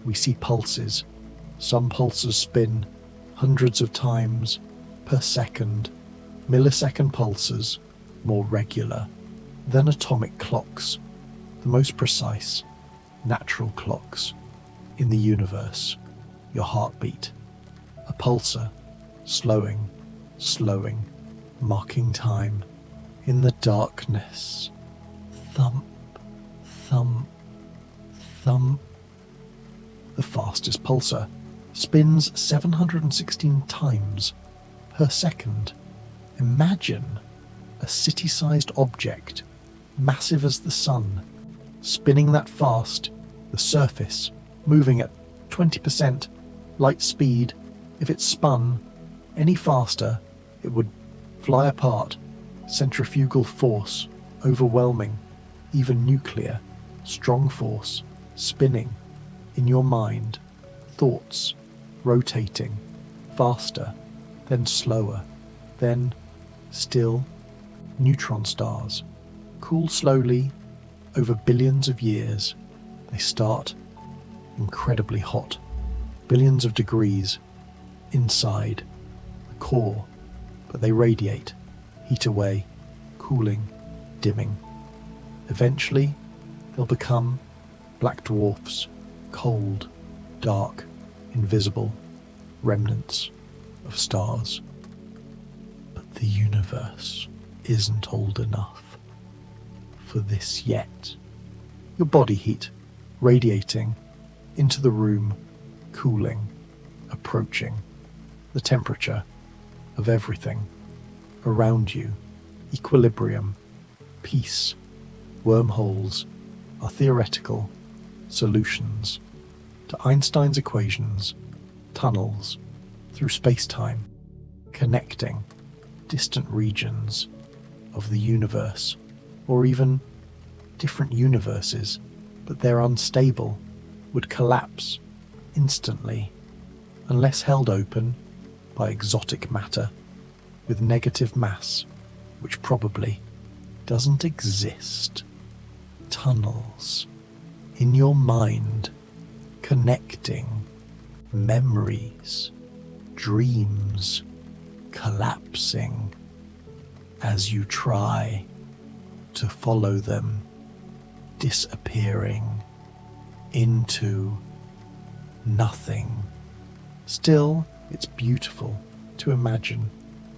We see pulses. Some pulses spin hundreds of times per second. Millisecond pulses, more regular than atomic clocks, the most precise natural clocks in the universe. Your heartbeat, a pulsar, slowing, marking time in the darkness. Thump, thump, thump. The fastest pulsar spins 716 times per second. Imagine a city-sized object, massive as the sun, spinning that fast, the surface moving at 20% light speed. If it spun any faster, it would fly apart. Centrifugal force, overwhelming, even nuclear, strong force, spinning in your mind, thoughts rotating, faster, then slower, then still. Neutron stars cool slowly over billions of years. They start incredibly hot, billions of degrees inside the core, but they radiate, heat away, cooling, dimming. Eventually, they'll become black dwarfs, cold, dark, invisible remnants of stars. But the universe isn't old enough for this yet. Your body heat radiating into the room, cooling, approaching the temperature of everything around you. Equilibrium, peace, wormholes are theoretical solutions to Einstein's equations, tunnels through space-time, connecting distant regions of the universe, or even different universes, but they're unstable, would collapse instantly unless held open by exotic matter with negative mass, which probably doesn't exist. Tunnels in your mind, connecting memories, dreams, collapsing as you try to follow them, disappearing into nothing. Still, it's beautiful to imagine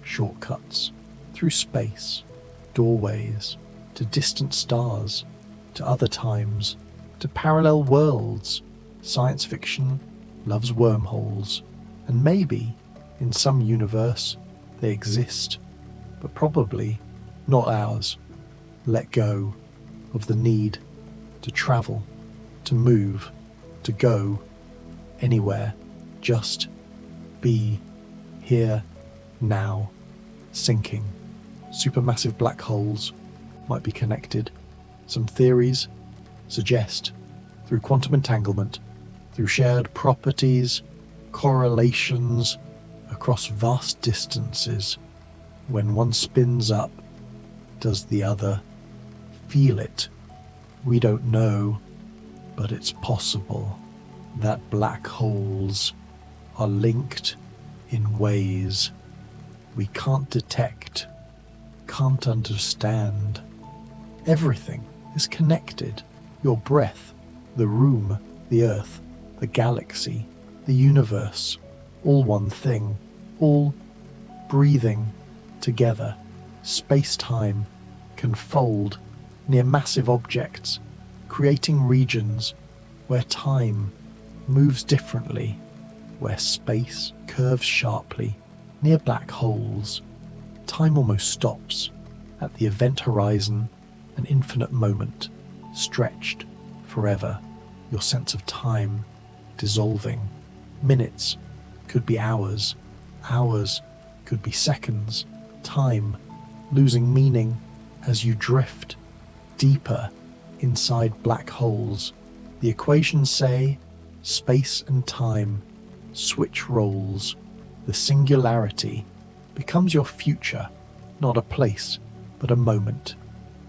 shortcuts through space, doorways to distant stars, to other times, to parallel worlds. Science fiction loves wormholes, and maybe in some universe they exist, but probably not ours. Let go of the need to travel, to move, to go anywhere. Just be here now. Sinking. Supermassive black holes might be connected. Some theories suggest through quantum entanglement, through shared properties, correlations across vast distances, When one spins up, does the other feel it? We don't know, but it's possible that black holes are linked in ways we can't detect, can't understand. Everything is connected. Your breath, the room, the earth, the galaxy, the universe, all one thing, all breathing together. Space-time can fold near massive objects, creating regions where time moves differently, where space curves sharply. Near black holes, time almost stops at the event horizon, an infinite moment, stretched forever. Your sense of time dissolving. Minutes could be hours, hours could be seconds. Time losing meaning as you drift deeper inside black holes. The equations say space and time switch roles. The singularity becomes your future, not a place, but a moment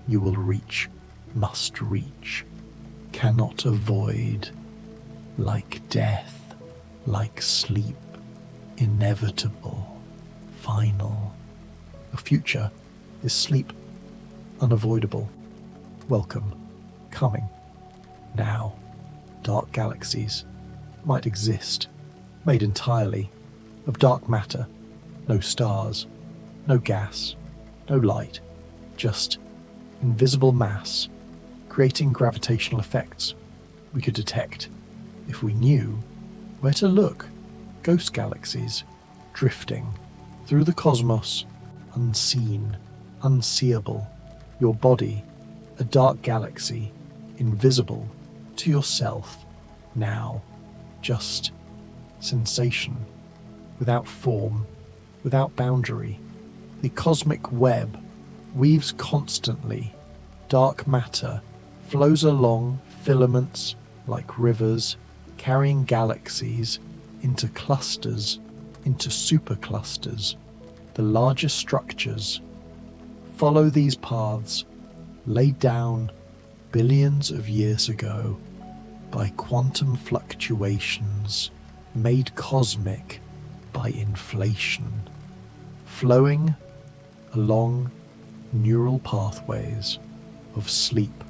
you will reach, must reach, cannot avoid, like death, like sleep, inevitable, final. The future is sleep, unavoidable, welcome, coming, now. Dark galaxies might exist, made entirely of dark matter, no stars, no gas, no light, just invisible mass, creating gravitational effects we could detect if we knew where to look. Ghost galaxies, drifting through the cosmos, unseen, unseeable. Your body, a dark galaxy, invisible to yourself, now, just sensation, without form, without boundary. The cosmic web weaves constantly. Dark matter flows along filaments like rivers, carrying galaxies into clusters, into superclusters. The largest structures follow these paths laid down billions of years ago by quantum fluctuations made cosmic by inflation, flowing along neural pathways of sleep,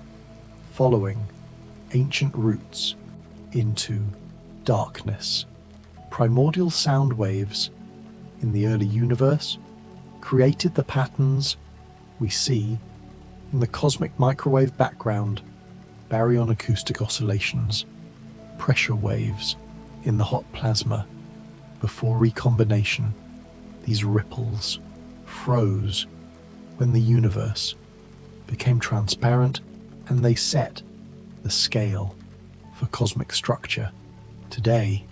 following ancient roots into darkness. Primordial sound waves in the early universe created the patterns we see in the cosmic microwave background, baryon acoustic oscillations, pressure waves in the hot plasma. Before recombination, these ripples froze when the universe became transparent, and they set the scale for cosmic structure. Today,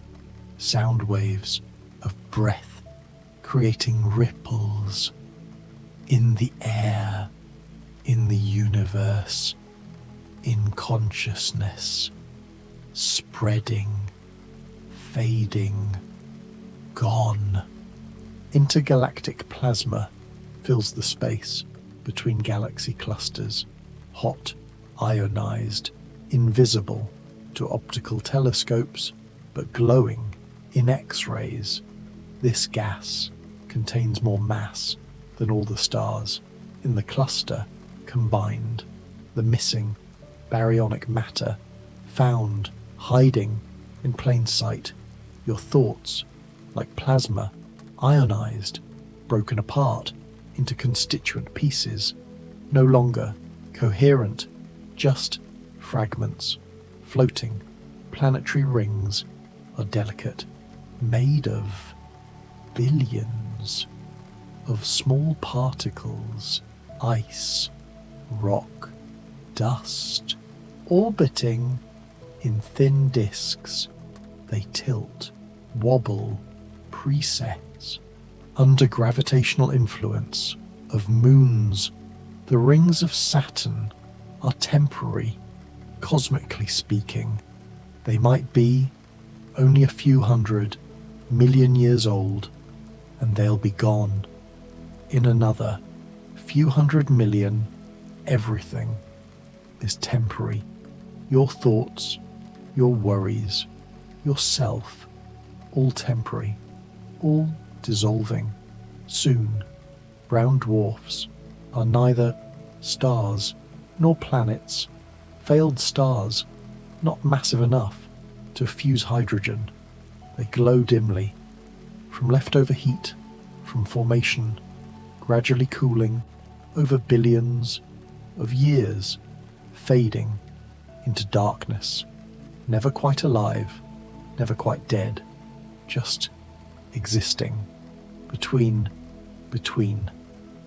sound waves of breath creating ripples in the air, in the universe, in consciousness, spreading, fading, gone. Intergalactic plasma fills the space between galaxy clusters, hot, ionized, invisible to optical telescopes, but glowing in X-rays. This gas contains more mass than all the stars in the cluster combined. The missing baryonic matter found hiding in plain sight. Your thoughts, like plasma, ionized, broken apart into constituent pieces, no longer coherent, just fragments, floating. Planetary rings are delicate, made of billions of small particles, ice, rock, dust, orbiting in thin disks. They tilt, wobble, presets, under gravitational influence of moons. The rings of Saturn are temporary, cosmically speaking. They might be only a few 100 million years old, and they'll be gone. In another few 100 million, everything is temporary. Your thoughts, your worries, yourself, all temporary, all dissolving. Soon, brown dwarfs are neither stars nor planets, failed stars, not massive enough to fuse hydrogen. They glow dimly, from leftover heat, from formation, gradually cooling over billions of years, fading into darkness, never quite alive, never quite dead, just existing between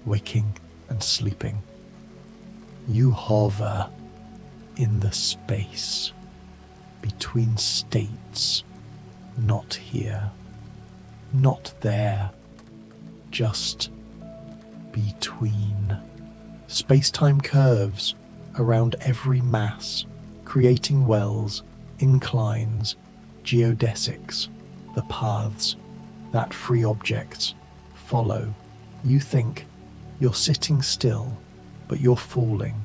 waking and sleeping. You hover in the space between states, not here, not there, just between. Space-time curves around every mass, creating wells, inclines, geodesics, the paths that free objects follow. You think you're sitting still, but you're falling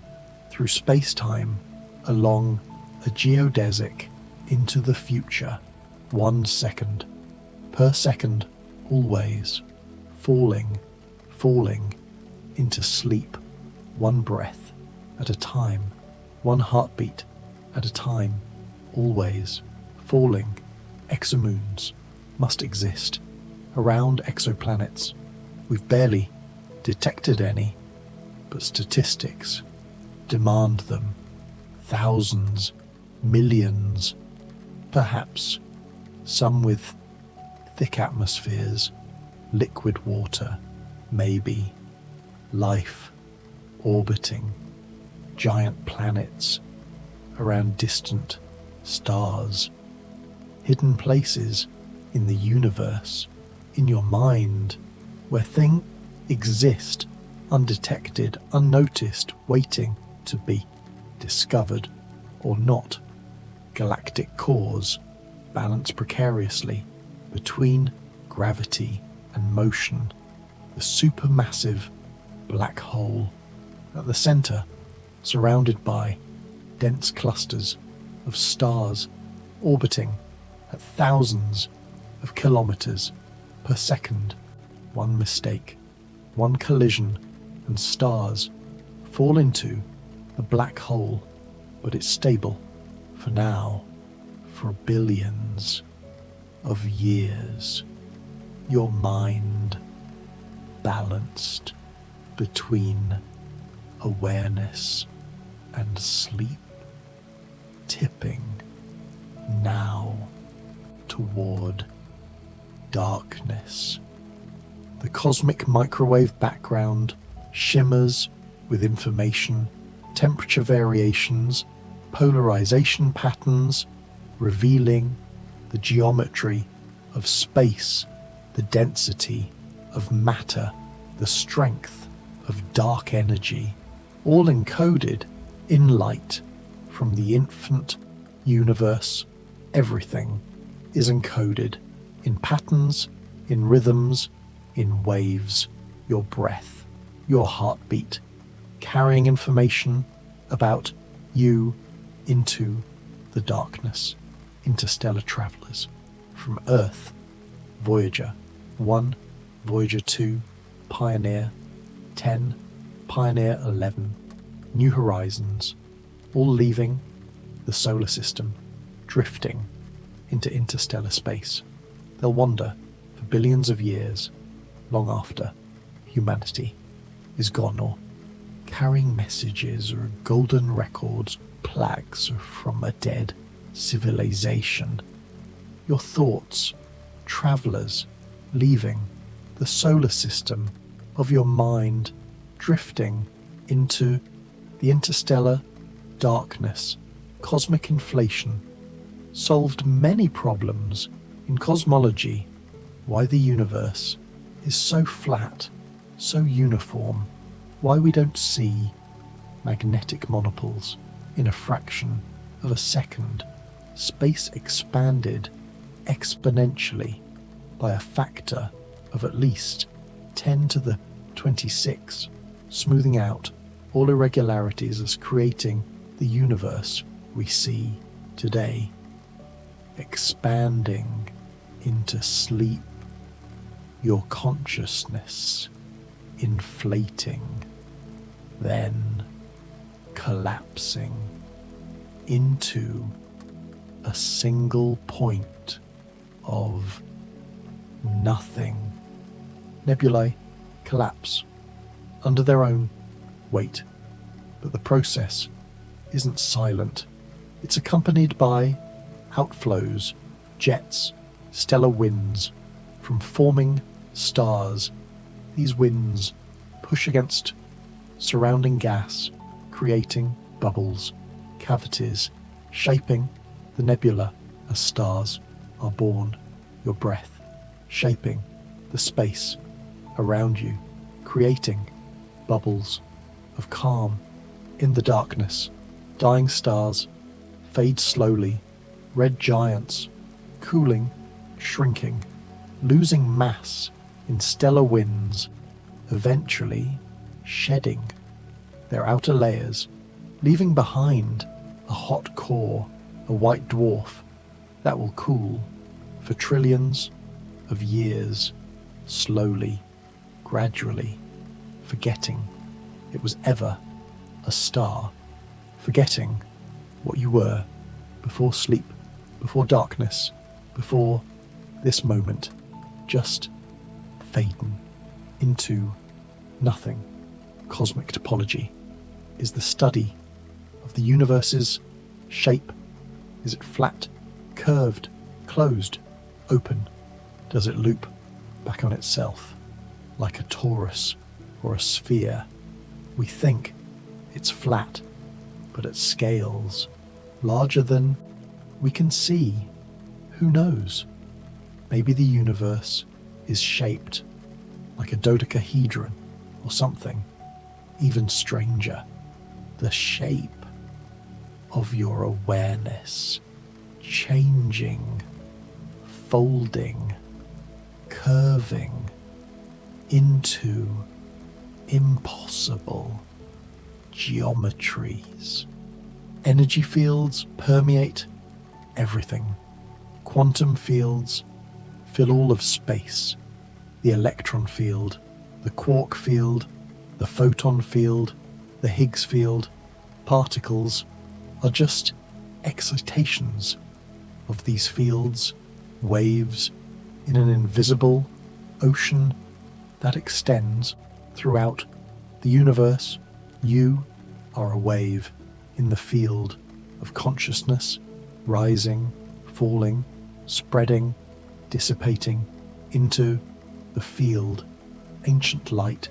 through space-time along a geodesic into the future, 1 second per second, always falling into sleep, one breath at a time, one heartbeat at a time, always falling. Exomoons must exist around exoplanets. We've barely detected any, but statistics demand them. Thousands, millions, perhaps some with thick atmospheres, liquid water, maybe life orbiting giant planets around distant stars, hidden places in the universe, in your mind, where things exist undetected, unnoticed, waiting to be discovered or not. Galactic cores balance precariously between gravity and motion. The supermassive black hole at the center, surrounded by dense clusters of stars orbiting at thousands of kilometers per second. One mistake, one collision, and stars fall into a black hole, but it's stable for now, for billions of years. Your mind balanced between awareness and sleep, tipping now toward darkness. The cosmic microwave background shimmers with information, temperature variations, polarization patterns, revealing the geometry of space, the density of matter, the strength of dark energy, all encoded in light from the infant universe. Everything is encoded in patterns, in rhythms, in waves. Your breath, your heartbeat, carrying information about you into the darkness. Interstellar travelers from Earth, Voyager 1, Voyager 2, Pioneer 10, Pioneer 11, New Horizons, all leaving the solar system, drifting into interstellar space. They'll wander for billions of years, long after humanity is gone, or carrying messages or golden records, plaques from a dead civilization. Your thoughts, travelers, leaving the solar system of your mind, drifting into the interstellar darkness. Cosmic inflation solved many problems in cosmology. Why the universe is so flat, so uniform, why we don't see magnetic monopoles in a fraction of a second. Space expanded exponentially by a factor of at least 10 to the 26, smoothing out all irregularities as creating the universe we see today, expanding into sleep, your consciousness inflating, then collapsing into a single point of nothing. Nebulae collapse under their own weight, but the process isn't silent. It's accompanied by outflows, jets, stellar winds from forming stars. These winds push against surrounding gas, creating bubbles, cavities, shaping the nebula as stars are born. Your breath shaping the space around you, creating bubbles of calm. In the darkness, dying stars fade slowly, red giants cooling, shrinking, losing mass in stellar winds, eventually shedding their outer layers, leaving behind a hot core, a white dwarf that will cool for trillions of years, slowly, gradually, forgetting it was ever a star, forgetting what you were before sleep, before darkness, before this moment, just fading into nothing. Cosmic topology is the study of the universe's shape. Is it flat, curved, closed, open? Does it loop back on itself like a torus or a sphere? We think it's flat, but at scales larger than we can see. Who knows? Maybe the universe is shaped like a dodecahedron or something even stranger. The shape of your awareness changing, folding, curving into impossible geometries. Energy fields permeate everything. Quantum fields fill all of space. The electron field, the quark field, the photon field, the Higgs field. Particles are just excitations of these fields, waves in an invisible ocean that extends throughout the universe. You are a wave in the field of consciousness, rising, falling, spreading, dissipating into the field. Ancient light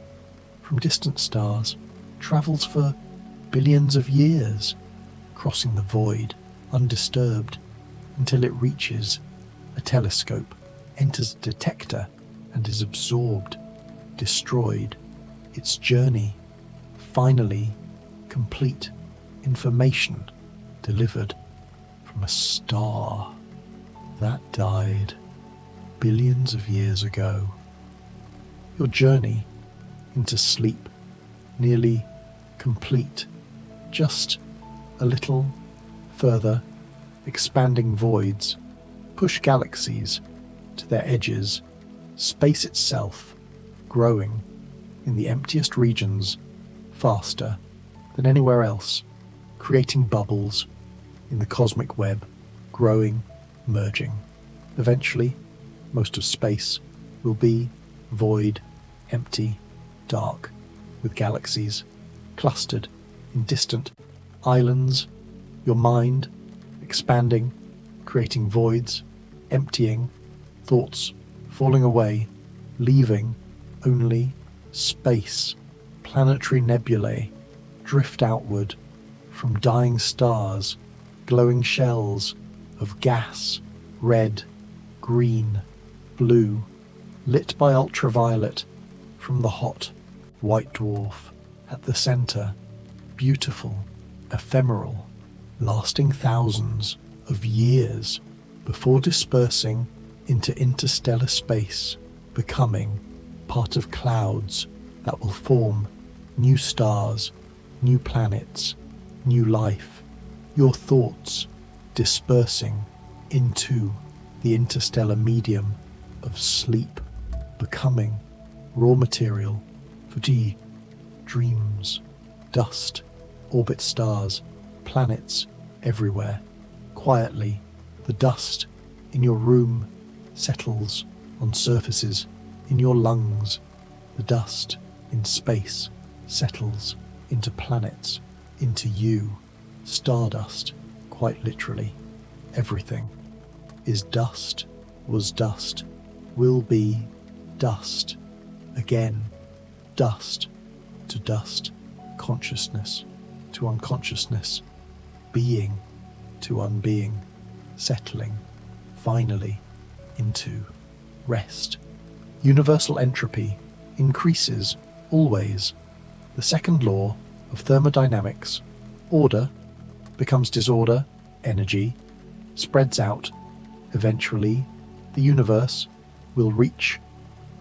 from distant stars travels for billions of years, crossing the void undisturbed until it reaches a telescope, enters a detector, and is absorbed, destroyed. Its journey finally complete. Information delivered from a star that died billions of years ago. Your journey into sleep nearly complete. Just a little further. Expanding voids push galaxies to their edges. Space itself growing in the emptiest regions faster than anywhere else, creating bubbles in the cosmic web, growing, merging. Eventually, most of space will be void, empty, dark, with galaxies clustered in distant islands. Your mind expanding, creating voids, emptying, thoughts falling away, leaving only space. Planetary nebulae drift outward from dying stars, glowing shells of gas, red, green, blue, lit by ultraviolet from the hot white dwarf at the center. Beautiful, ephemeral, lasting thousands of years before dispersing into interstellar space, becoming part of clouds that will form new stars, new planets, new life, your thoughts dispersing into the interstellar medium of sleep, becoming raw material for dreams, dust, orbit stars, planets everywhere. Quietly, the dust in your room settles on surfaces in your lungs. The dust in space settles into planets, into you. Stardust, quite literally. Everything is dust, was dust, will be dust. Again, dust to dust, consciousness to unconsciousness, being to unbeing, settling finally into rest. Universal entropy increases always. The second law of thermodynamics, order becomes disorder, energy spreads out. Eventually, the universe will reach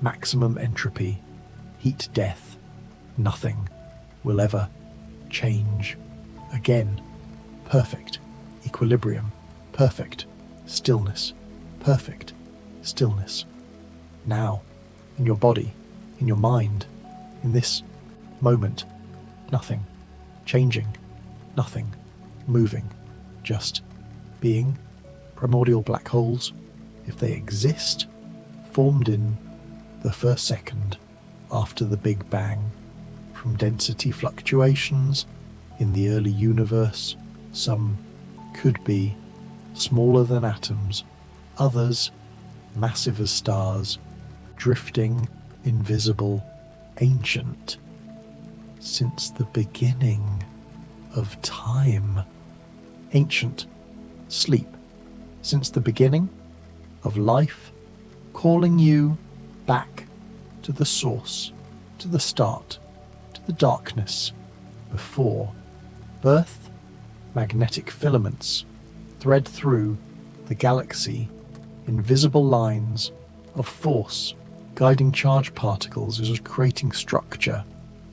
maximum entropy, heat death. Nothing will ever change again. Perfect equilibrium, perfect stillness, perfect stillness. Now, in your body, in your mind, in this moment, nothing changing, nothing moving, just being. Primordial black holes, if they exist, formed in the first second after the Big Bang from density fluctuations in the early universe. Some could be smaller than atoms, others massive as stars, drifting, invisible, ancient, since the beginning of time. Ancient, sleep, since the beginning of life, calling you back to the source, to the start, to the darkness before birth. Magnetic filaments thread through the galaxy, invisible lines of force guiding charged particles is creating structure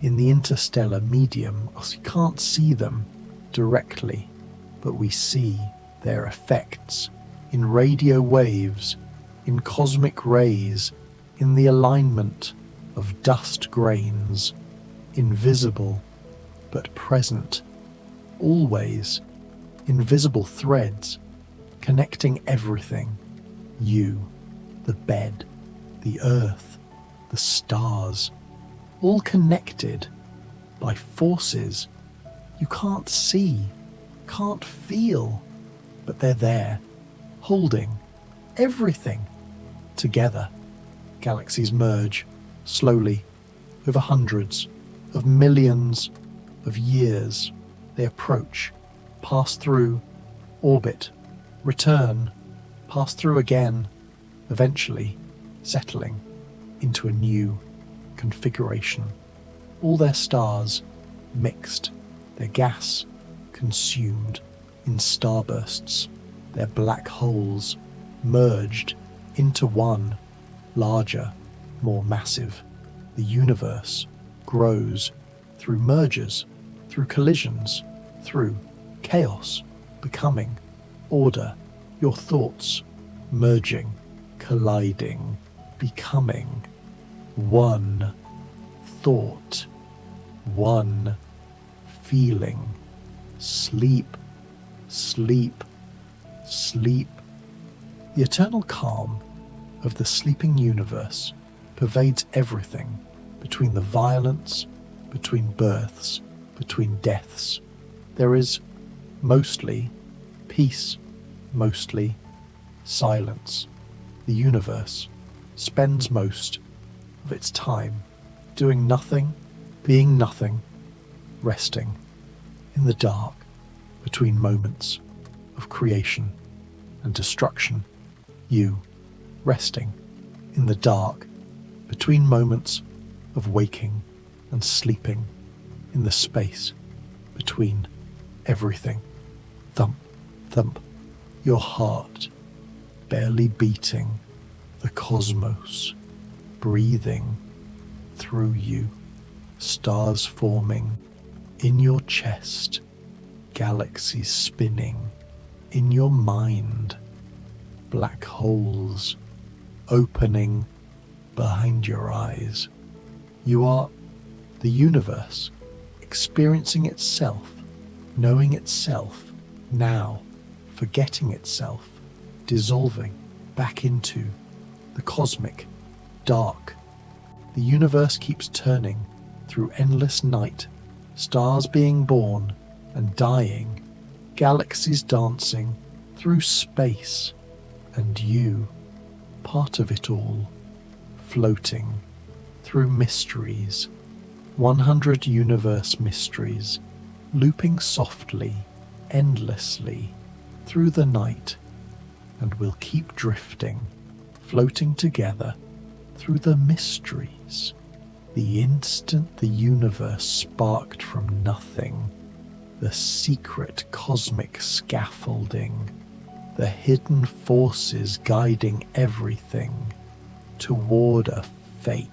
in the interstellar medium. Us can't see them directly, but we see their effects in radio waves, in cosmic rays, in the alignment of dust grains, invisible but present, always invisible threads connecting everything. You, the bed, the earth, the stars, all connected by forces you can't see, can't feel, but they're there, holding everything together. Galaxies merge slowly over hundreds of millions of years. They approach, pass through, orbit, return, pass through again, eventually settling into a new configuration. All their stars mixed, their gas consumed in starbursts, their black holes merged into one, larger, more massive. The universe grows through mergers, through collisions, through chaos, becoming order, your thoughts merging, colliding, becoming one thought, one feeling. Sleep, sleep, sleep. The eternal calm of the sleeping universe pervades everything between the violence, between births, between deaths. There is mostly peace, mostly silence. The universe spends most of its time doing nothing, being nothing, resting in the dark between moments of creation and destruction. You resting in the dark between moments of waking and sleeping, in the space between everything. Thump, thump, your heart barely beating, the cosmos breathing through you. stars forming in your chest, galaxies spinning in your mind, black holes opening behind your eyes. You are the universe experiencing itself, knowing itself now, forgetting itself, dissolving back into the cosmic dark. The universe keeps turning through endless night, stars being born and dying, galaxies dancing through space, and you, part of it all, floating through mysteries, 100 universe mysteries, looping softly, endlessly through the night, and we'll keep drifting, floating together through the mysteries. The instant the universe sparked from nothing, the secret cosmic scaffolding, the hidden forces guiding everything toward a fate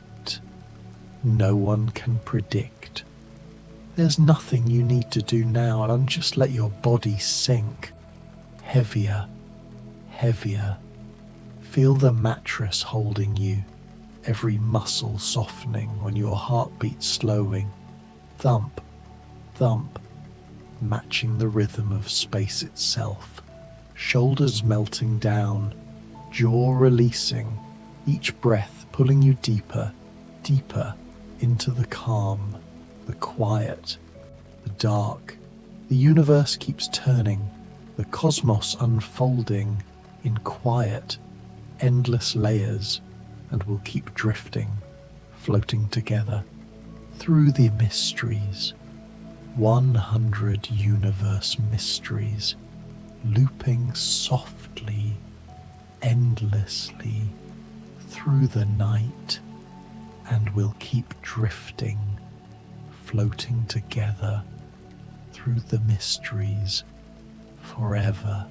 no one can predict. There's nothing you need to do now and just let your body sink. Heavier, heavier. Feel the mattress holding you, every muscle softening when your heartbeat slowing. Thump, thump, matching the rhythm of space itself. Shoulders melting down, jaw releasing, each breath pulling you deeper, deeper into the calm, the quiet, the dark. The universe keeps turning, the cosmos unfolding in quiet, endless layers, and we'll keep drifting, floating together through the mysteries. 100 universe mysteries, looping softly, endlessly through the night, and we'll keep drifting, floating together through the mysteries forever.